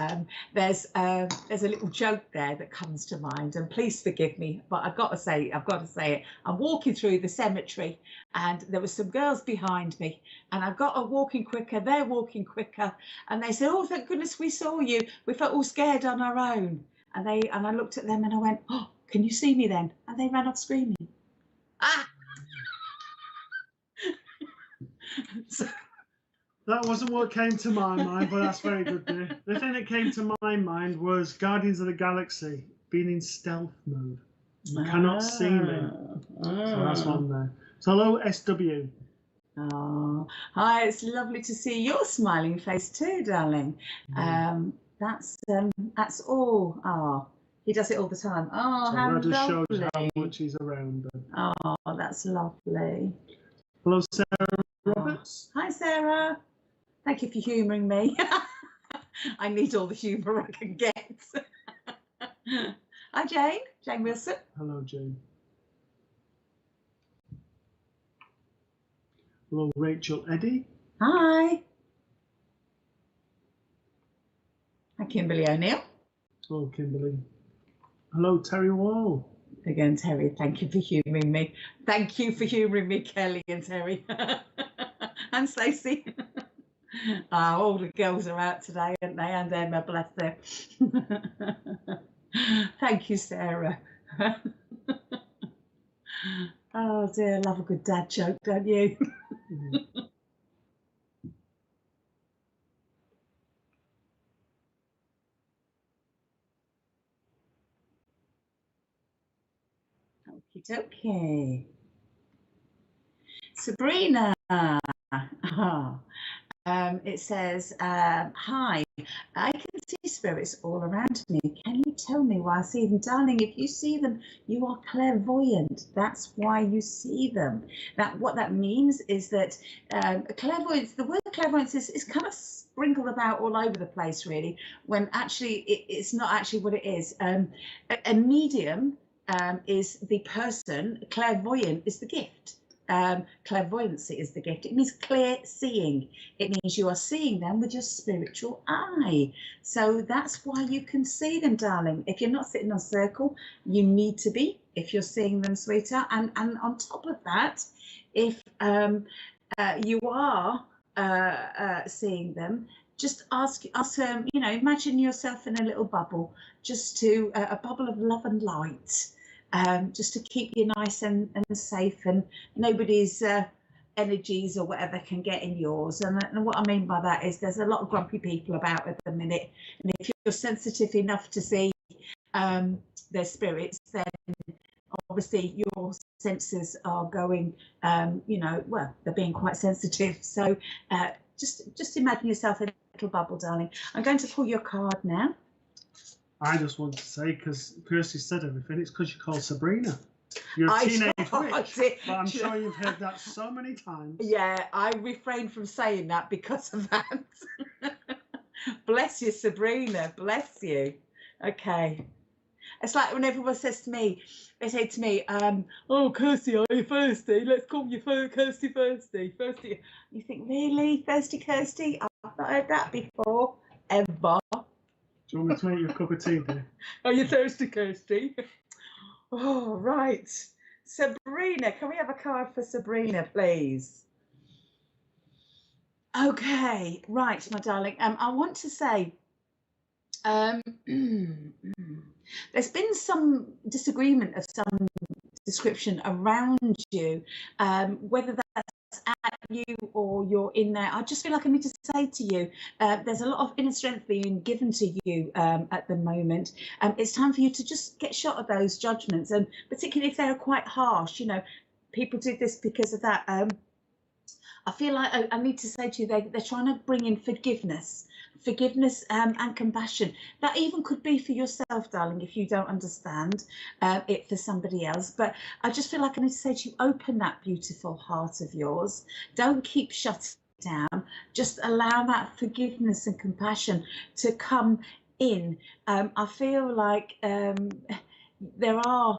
There's a little joke there that comes to mind, and please forgive me, but I've got to say it. I'm walking through the cemetery, and there were some girls behind me, and I got her walking quicker. They're walking quicker, and they said, "Oh, thank goodness we saw you. We felt all scared on our own." And I looked at them and I went, "Oh, can you see me then?" And they ran off screaming. Ah. So, that wasn't what came to my mind, but that's very good there. The thing that came to my mind was Guardians of the Galaxy being in stealth mode. You cannot see me. So that's one there. So hello, SW. Oh, hi, it's lovely to see your smiling face too, darling. That's all. Oh, he does it all the time. Oh, so how that just lovely. shows how much he's around. Oh, that's lovely. Hello, Sarah Roberts. Hi, Sarah. Thank you for humouring me. I need all the humour I can get. Hi, Jane. Jane Wilson. Hello, Jane. Hello, Rachel Eddy. Hi. Hi, Kimberly O'Neill. Hello, Kimberly. Hello, Terry Wall. Again, Terry, thank you for humouring me. Thank you for humouring me, Kelly and Terry. And Stacey. All the girls are out today, aren't they? And Emma, bless them. Thank you, Sarah. Oh dear, I love a good dad joke, don't you? Okie dokie. Sabrina. It says, hi, I can see spirits all around me. Can you tell me why I see them? Darling, if you see them, you are clairvoyant. That's why you see them. What that means is that clairvoyance, the word clairvoyance is kind of sprinkled about all over the place, really, when actually it's not actually what it is. A medium is the person, clairvoyant is the gift. Clairvoyancy is the gift. It means clear seeing. It means you are seeing them with your spiritual eye. So that's why you can see them, darling. If you're not sitting on circle, you need to be if you're seeing them, sweetheart. And on top of that, if you are seeing them, just ask you know, imagine yourself in a little bubble, just to a bubble of love and light. Just to keep you nice and safe, and nobody's energies or whatever can get in yours. And what I mean by that is there's a lot of grumpy people about at the minute, and if you're sensitive enough to see their spirits, then obviously your senses are going, you know, well, they're being quite sensitive. So just imagine yourself in a little bubble, darling. I'm going to pull your card now. I just want to say, because Kirsty said everything, it's because you're called Sabrina. You're a teenage witch, but I'm sure you've heard that so many times. Yeah, I refrained from saying that because of that. Bless you, Sabrina. Bless you. Okay. It's like when everyone says to me, they say to me, oh, Kirsty, are you thirsty? Let's call you Kirsty Thirsty. Thirsty. You think, really? Thirsty Kirsty? I've not heard that before, ever. Do you want me to make you a cup of tea, dear? Are you thirsty, Kirsty? Oh, right. Sabrina, can we have a card for Sabrina, please? Okay, right, my darling. I want to say, there's been some disagreement of some description around you, whether that's at you or you're in there. I just feel like I need to say to you, there's a lot of inner strength being given to you at the moment. It's time for you to just get shot of those judgments, and particularly if they're quite harsh. You know, people do this because of that. I feel like I need to say to you, they're trying to bring in forgiveness and compassion. That even could be for yourself, darling, if you don't understand it for somebody else. But I just feel like I need to say to you, open that beautiful heart of yours. Don't keep shut down. Just allow that forgiveness and compassion to come in. I feel like there are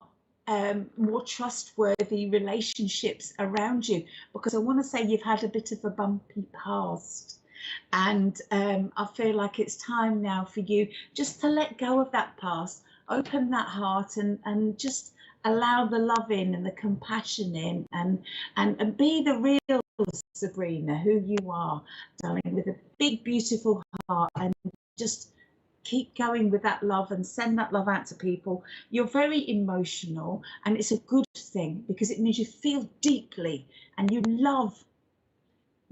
more trustworthy relationships around you, because I want to say you've had a bit of a bumpy past, and I feel like it's time now for you just to let go of that past, open that heart, and just allow the love in and the compassion in, and be the real Sabrina, who you are, darling, with a big beautiful heart, and just keep going with that love and send that love out to people. You're very emotional, and it's a good thing, because it means you feel deeply and you love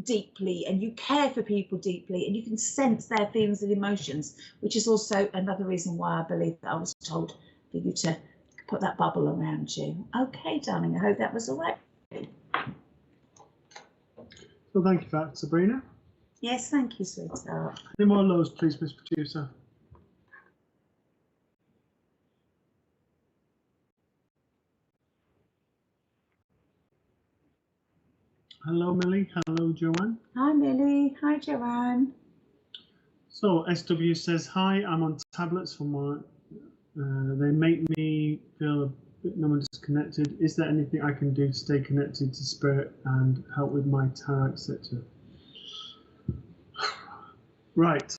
deeply and you care for people deeply, and you can sense their feelings and emotions, which is also another reason why I believe that I was told for you to put that bubble around you. Okay, darling, I hope that was all right. Well, thank you for that, Sabrina. Yes, thank you, sweetheart. Any more lows, please, Miss Producer? Hello, Millie. Hello, Joanne. Hi, Millie. Hi, Joanne. So, SW says, hi, I'm on tablets for my... they make me feel a bit numb and disconnected. Is there anything I can do to stay connected to spirit and help with my tarot, etc.? Right.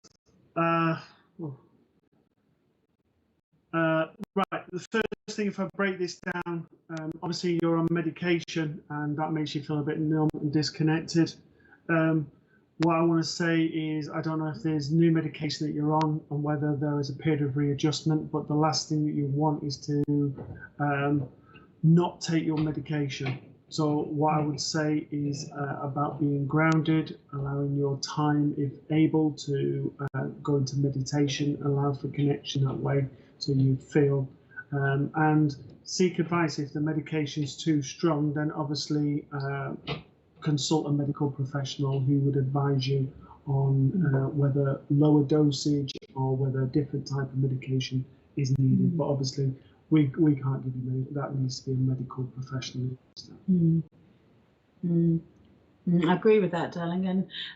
Right. The first thing, if I break this down, obviously you're on medication, and that makes you feel a bit numb and disconnected. What I want to say is, I don't know if there's new medication that you're on and whether there is a period of readjustment, but the last thing that you want is to not take your medication. So what I would say is about being grounded, allowing your time, if able, to go into meditation, allow for connection that way, so you feel, and seek advice. If the medication's too strong, then obviously consult a medical professional who would advise you on whether lower dosage or whether a different type of medication is needed. But obviously we can't give you that. Needs to be a medical professional. I agree with that, darling.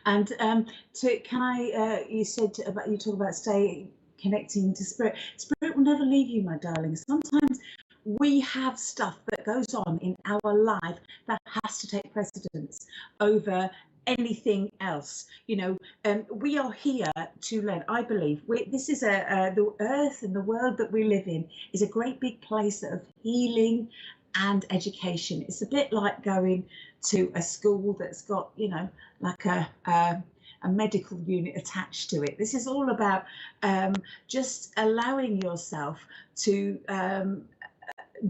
And can I? You said about, you talk about stay connecting to spirit. Spirit will never leave you, my darling. Sometimes we have stuff that goes on in our life that has to take precedence over anything else. You know, we are here to learn. I believe this is the earth and the world that we live in is a great big place of healing and education. It's a bit like going to a school that's got, you know, like a medical unit attached to it. This is all about just allowing yourself to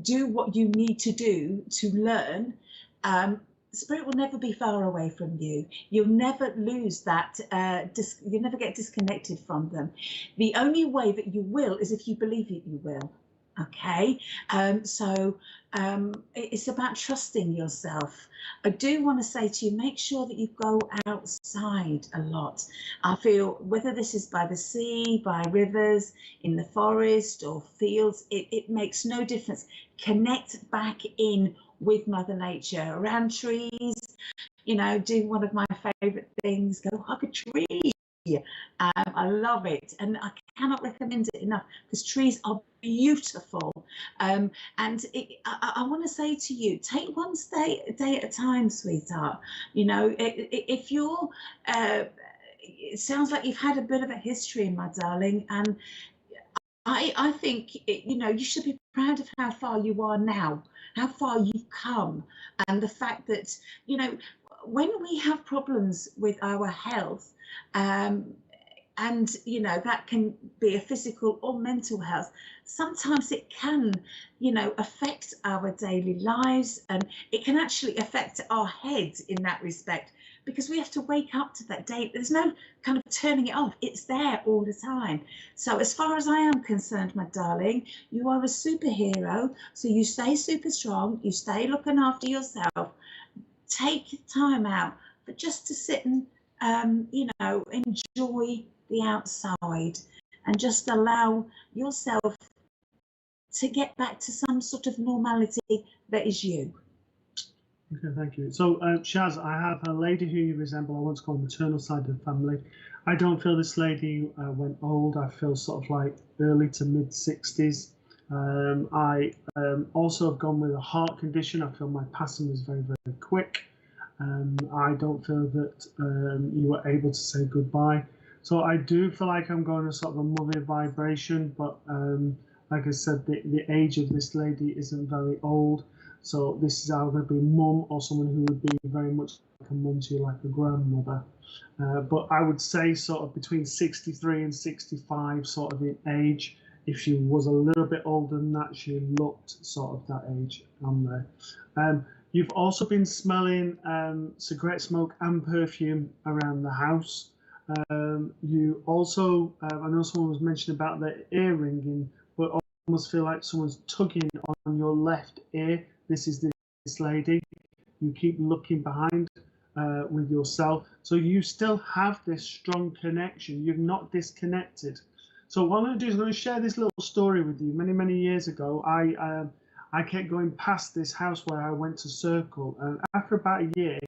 do what you need to do to learn. Spirit will never be far away from you. You'll never lose that, you'll never get disconnected from them. The only way that you will is if you believe it, you will. Okay, so it's about trusting yourself. I do want to say to you, make sure that you go outside a lot. I feel whether this is by the sea, by rivers, in the forest or fields, it makes no difference. Connect back in with Mother Nature, around trees. You know, do one of my favorite things, go hug a tree. I love it, and I cannot recommend it enough because trees are beautiful. And I want to say to you, take one day at a time, sweetheart. You know, if you're, it sounds like you've had a bit of a history, my darling, and I think you know, you should be proud of how far you are now, how far you've come, and the fact that, you know, when we have problems with our health, and you know, that can be a physical or mental health, sometimes it can, you know, affect our daily lives, and it can actually affect our heads in that respect, because we have to wake up to that day. There's no kind of turning it off. It's there all the time. So as far as I am concerned, my darling, you are a superhero. So you stay super strong, you stay looking after yourself. Take time out, but just to sit and you know, enjoy the outside and just allow yourself to get back to some sort of normality that is you. Okay, thank you. So, Shaz, I have a lady who you resemble. I want to call maternal side of the family. I don't feel this lady went old. I feel sort of like early to mid 60s. I also have gone with a heart condition. I feel my passing was very, very quick. I don't feel that you were able to say goodbye. So I do feel like I'm going to sort of a mother vibration, but like I said, the age of this lady isn't very old. So this is either going to be mum or someone who would be very much like a mum to you, like a grandmother. But I would say sort of between 63 and 65 sort of in age. If she was a little bit older than that, she looked sort of that age on there. You've also been smelling cigarette smoke and perfume around the house. You also, I know someone was mentioning about the ear ringing, but I almost feel like someone's tugging on your left ear. This is this lady. You keep looking behind with yourself. So you still have this strong connection. You've not disconnected. So what I'm going to do is I'm going to share this little story with you. Many, many years ago, I kept going past this house where I went to circle, and after about a year,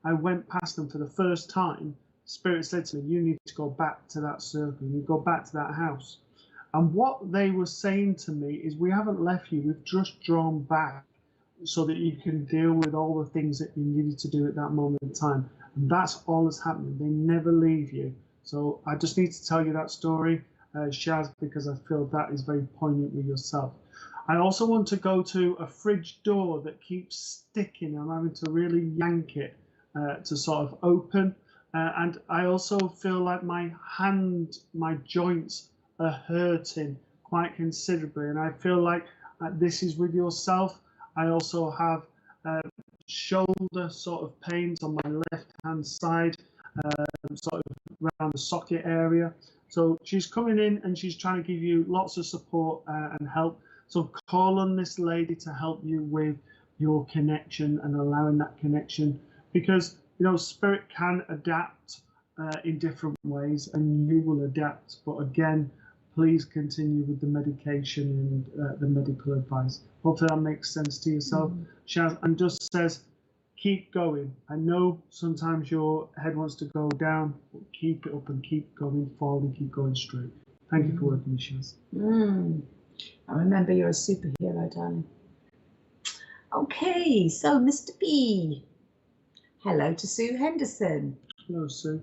I went past them for the first time. Spirit said to me, you need to go back to that circle, you go back to that house. And what they were saying to me is, we haven't left you, we've just drawn back so that you can deal with all the things that you needed to do at that moment in time. And that's all that's happening. They never leave you. So I just need to tell you that story, Shaz, because I feel that is very poignant with yourself. I also want to go to a fridge door that keeps sticking. I'm having to really yank it to sort of open. And I also feel like my joints are hurting quite considerably. And I feel like this is with yourself. I also have shoulder sort of pains on my left hand side, sort of around the socket area. So she's coming in and she's trying to give you lots of support and help. So call on this lady to help you with your connection and allowing that connection, because you know spirit can adapt in different ways, and you will adapt. But again, please continue with the medication and the medical advice. Hopefully that makes sense to yourself, Shaz, and just says, keep going. I know sometimes your head wants to go down, but keep it up and keep going forward and keep going straight. Thank you for working with Shaz. I remember you're a superhero, darling. Okay, so Mr. B. Hello to Sue Henderson. Hello, Sue.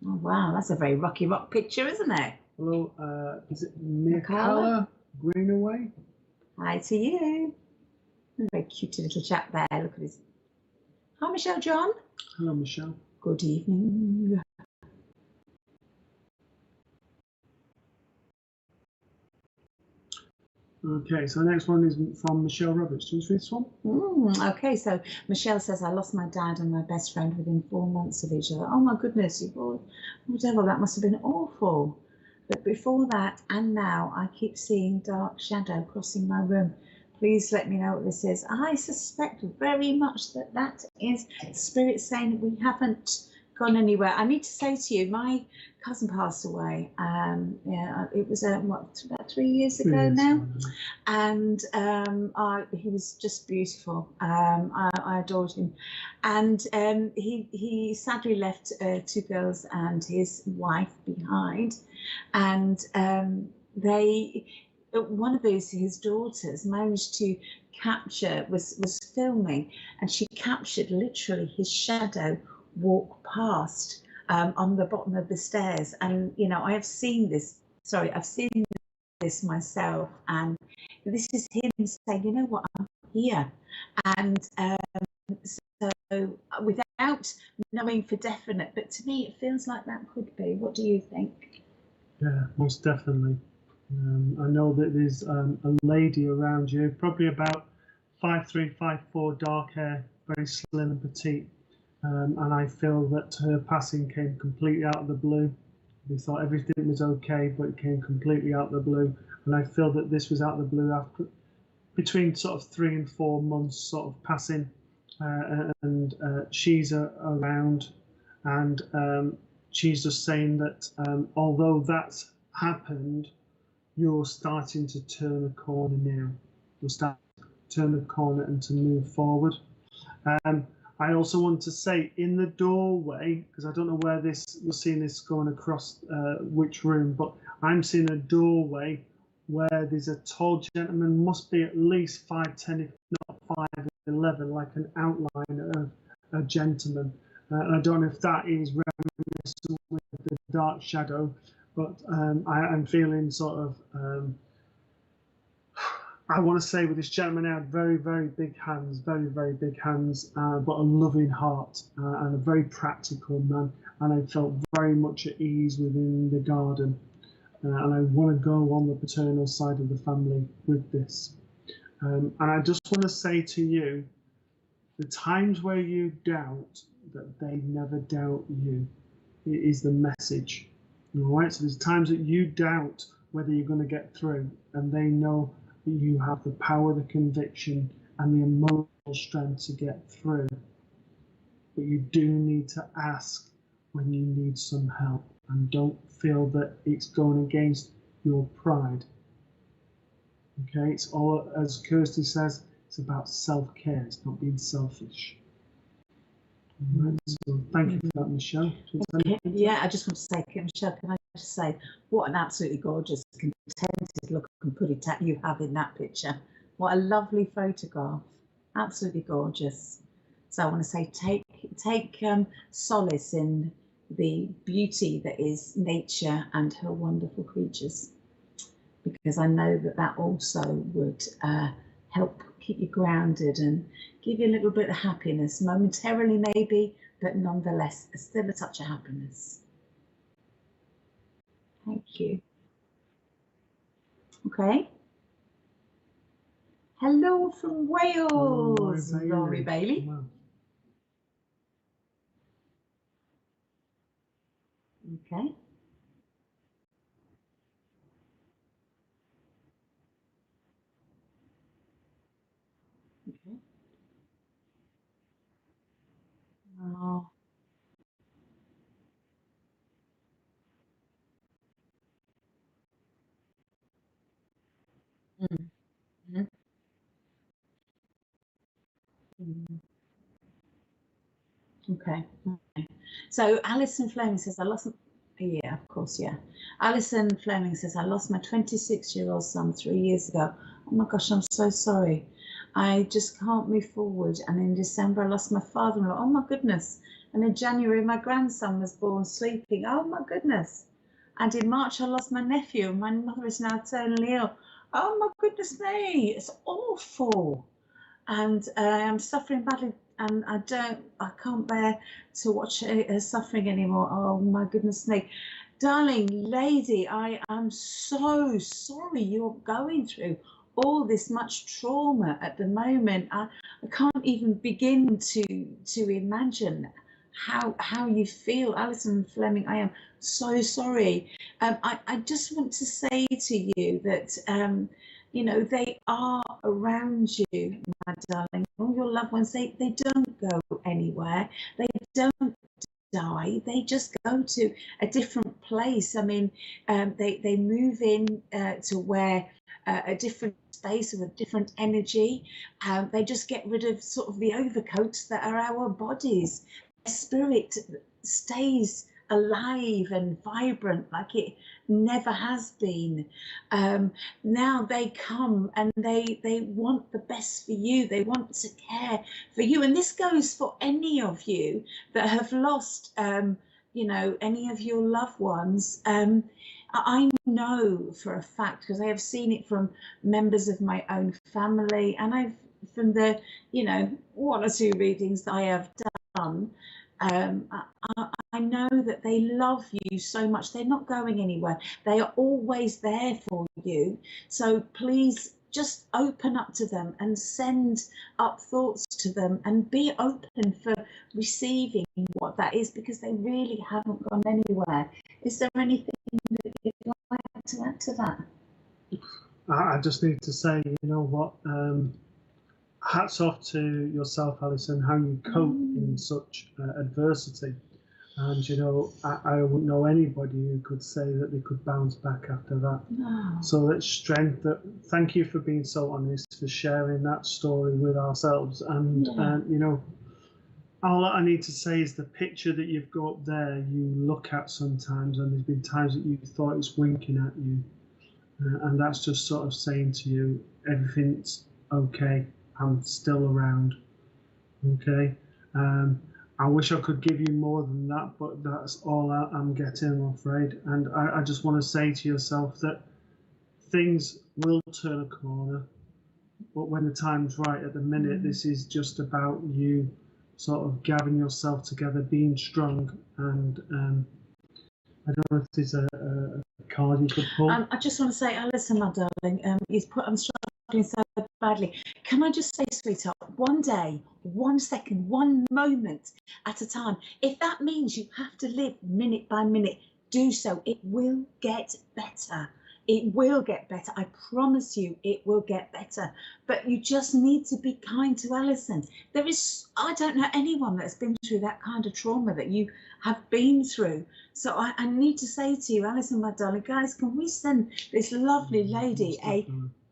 Oh, wow, that's a very Rocky Rock picture, isn't it? Hello, is it Mikala Greenaway? Hi to you. Very cute little chap there. Look at his. Hi, Michelle John. Hello, Michelle. Good evening. Okay, so the next one is from Michelle Roberts. Do you want to read this one? Okay, so Michelle says, I lost my dad and my best friend within 4 months of each other. Oh my goodness, you poor devil, that must have been awful. But before that and now, I keep seeing dark shadow crossing my room. Please let me know what this is. I suspect very much that that is spirit saying we haven't gone anywhere. I need to say to you, my cousin passed away. Yeah, it was what, about 3 years ago now, and he was just beautiful. I adored him, and he sadly left 2 girls and his wife behind, and one of his daughters managed to capture, was filming, and she captured literally his shadow walk past on the bottom of the stairs. And you know, I've seen this myself, and this is him saying, you know what, I'm here. And so without knowing for definite, but to me it feels like that could be. What do you think? Yeah, most definitely. I know that there's a lady around you, probably about 5'3", 5'4", dark hair, very slim and petite. And I feel that her passing came completely out of the blue. We thought everything was okay, but it came completely out of the blue. And I feel that this was out of the blue after between sort of 3 and 4 months sort of passing. And she's around, and she's just saying that although that's happened, you're starting to turn a corner now. You're starting to turn the corner and to move forward. I also want to say in the doorway, because I don't know where you're seeing this going across which room, but I'm seeing a doorway where there's a tall gentleman, must be at least 5'10", if not 5'11", like an outline of a gentleman. And I don't know if that is reminiscent with the dark shadow, but I'm feeling sort of, I want to say with this gentleman now, very, very big hands, very, very big hands, but a loving heart and a very practical man. And I felt very much at ease within the garden. And I want to go on the paternal side of the family with this. And I just want to say to you, the times where you doubt that they never doubt you, it is the message. All right, so there's times that you doubt whether you're going to get through, and they know that you have the power, the conviction, and the emotional strength to get through. But you do need to ask when you need some help, and don't feel that it's going against your pride. Okay, it's all, as Kirsty says, it's about self-care. It's not being selfish. Right, so thank you for that, Michelle. Yeah, I just want to say, Michelle, can I just say, what an absolutely gorgeous, contented look and pretty tat you have in that picture. What a lovely photograph. Absolutely gorgeous. So I want to say, take solace in the beauty that is nature and her wonderful creatures, because I know that that also would help keep you grounded and give you a little bit of happiness, momentarily maybe, but nonetheless, still a touch of happiness. Thank you. Okay. Hello from Oh, Wales, Laurie Bailey. Wow. Okay. Okay. Oh. Mm. Mm. Mm. Okay. Okay. So Alison Fleming says, I lost. Yeah, of course, yeah. Alison Fleming says, I lost my 26-year-old son 3 years ago. Oh my gosh, I'm so sorry. I just can't move forward. And in December, I lost my father-in-law. Oh my goodness. And in January, my grandson was born sleeping. Oh my goodness. And in March, I lost my nephew. My mother is now terminally ill. Oh my goodness me. It's awful. And I'm suffering badly, and I can't bear to watch her suffering anymore. Oh my goodness me, darling lady, I am so sorry you're going through all this much trauma at the moment. I can't even begin to imagine how you feel, Alison Fleming. I am so sorry. I just want to say to you that you know, they are around you, my darling. All your loved ones, they don't go anywhere. They don't die. They just go to a different place. I mean, they move in to where a different space with a different energy. They just get rid of sort of the overcoats that are our bodies. Their spirit stays alive and vibrant like it never has been. Now they come and they want the best for you. They want to care for you, and this goes for any of you that have lost you know, any of your loved ones. I know for a fact, because I have seen it from members of my own family, and I've from the, you know, 1 or 2 readings that I have done. I know that they love you so much. They're not going anywhere. They are always there for you. So please just open up to them and send up thoughts to them and be open for receiving what that is, because they really haven't gone anywhere. Is there anything that you'd like to add to that? I just need to say, you know what, hats off to yourself, Alison, how you cope in such adversity. And, you know, I wouldn't know anybody who could say that they could bounce back after that. No. So that strength, thank you for being so honest, for sharing that story with ourselves. And, you know, all I need to say is the picture that you've got up there, you look at sometimes, and there's been times that you thought it's winking at you. And that's just sort of saying to you, everything's okay. I'm still around. Okay. I wish I could give you more than that, but that's all I'm getting, I'm afraid. And I just want to say to yourself that things will turn a corner, but when the time's right, at the minute, this is just about you sort of gathering yourself together, being strong. And I don't know if there's a card you could pull. I just want to say, Alison, my darling, I'm struggling so badly. Can I just say, sweetheart, one day, 1 second, 1 moment at a time. If that means you have to live minute by minute, do so. It will get better. It will get better. I promise you it will get better. But you just need to be kind to Alison. I don't know anyone that's been through that kind of trauma that you have been through. So I need to say to you, Alison, my darling, guys, can we send this lovely lady a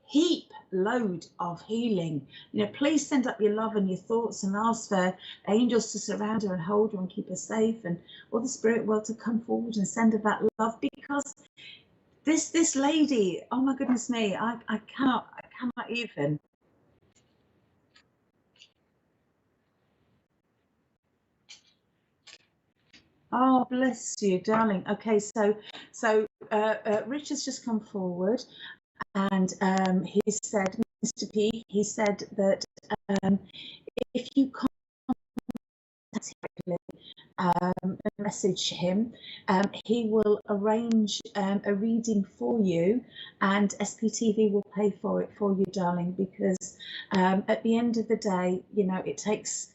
heap load of healing? You know, please send up your love and your thoughts, and ask for angels to surround her and hold her and keep her safe, and all the spirit world to come forward and send her that love, because this lady, oh my goodness me, I cannot even. Oh, bless you, darling. Okay, so Rich has just come forward, and he said, Mr. P, he said that if you contact him, message him. He will arrange a reading for you, and SPTV will pay for it for you, darling, because at the end of the day, you know, it takes,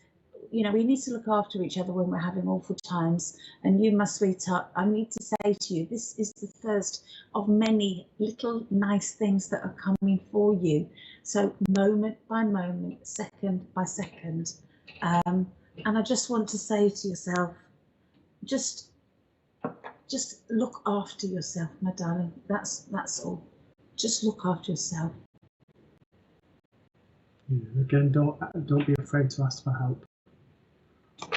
you know, we need to look after each other when we're having awful times. And you, my sweetheart, I need to say to you, this is the first of many little nice things that are coming for you. So moment by moment, second by second. And I just want to say to yourself, just look after yourself, my darling. That's all. Just look after yourself. Yeah, again, don't be afraid to ask for help.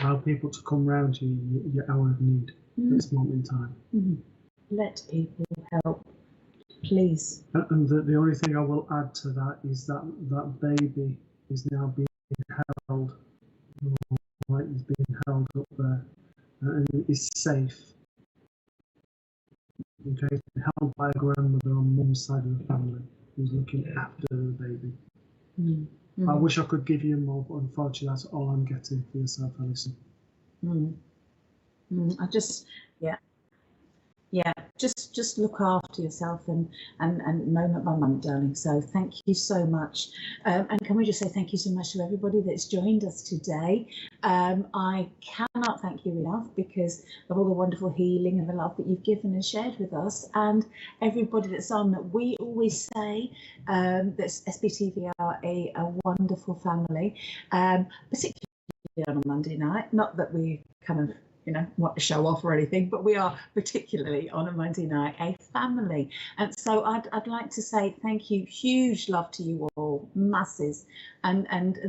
Allow people to come round you in your hour of need at this moment in time. Let people help, please. And the only thing I will add to that is that that baby is now being held. Right, he's being held up there, and is safe. Okay, held by a grandmother on mum's side of the family who's looking after the baby. I wish I could give you more, but unfortunately, that's all I'm getting for yourself, Alison. I just, just look after yourself and moment by moment, darling. So thank you so much. And can we just say thank you so much to everybody that's joined us today. I cannot thank you enough because of all the wonderful healing and the love that you've given and shared with us, and everybody that's on. That we always say that SBTV are a wonderful family, particularly on a Monday night. Not that we kind of, you know, want to show off or anything, but we are particularly on a Monday night a family. And so I'd like to say thank you, huge love to you all, masses, and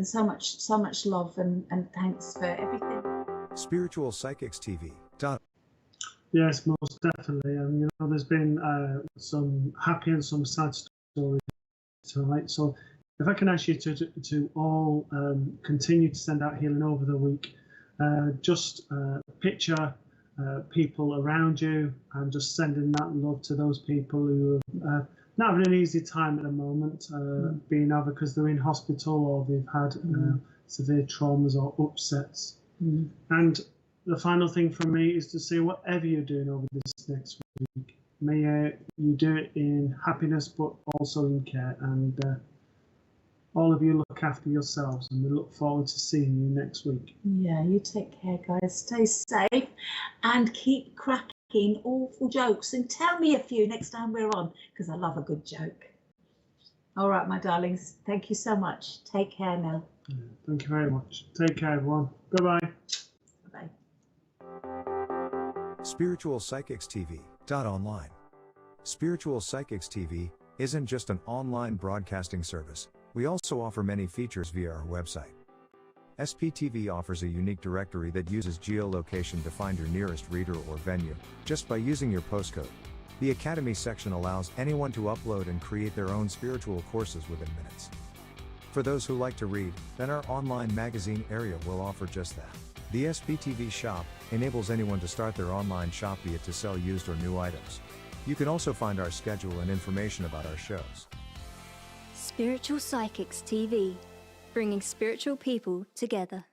so much love and thanks for everything. Spiritual Psychics TV. Yes, most definitely. And you know, there's been some happy and some sad stories tonight. So if I can ask you to all continue to send out healing over the week. Just picture people around you and just sending that love to those people who are not having an easy time at the moment, being either because they're in hospital or they've had severe traumas or upsets. And the final thing from me is to say, whatever you're doing over this next week, may you do it in happiness but also in care. And all of you look after yourselves, and we look forward to seeing you next week. Yeah, you take care, guys. Stay safe and keep cracking awful jokes, and tell me a few next time we're on, because I love a good joke. All right, my darlings. Thank you so much. Take care now. Yeah, thank you very much. Take care, everyone. Goodbye. Bye. Spiritual Psychics TV. Online. Spiritual Psychics TV isn't just an online broadcasting service. We also offer many features via our website. SPTV offers a unique directory that uses geolocation to find your nearest reader or venue, just by using your postcode. The Academy section allows anyone to upload and create their own spiritual courses within minutes. For those who like to read, then our online magazine area will offer just that. The SPTV shop enables anyone to start their online shop, be it to sell used or new items. You can also find our schedule and information about our shows. Spiritual Psychics TV, bringing spiritual people together.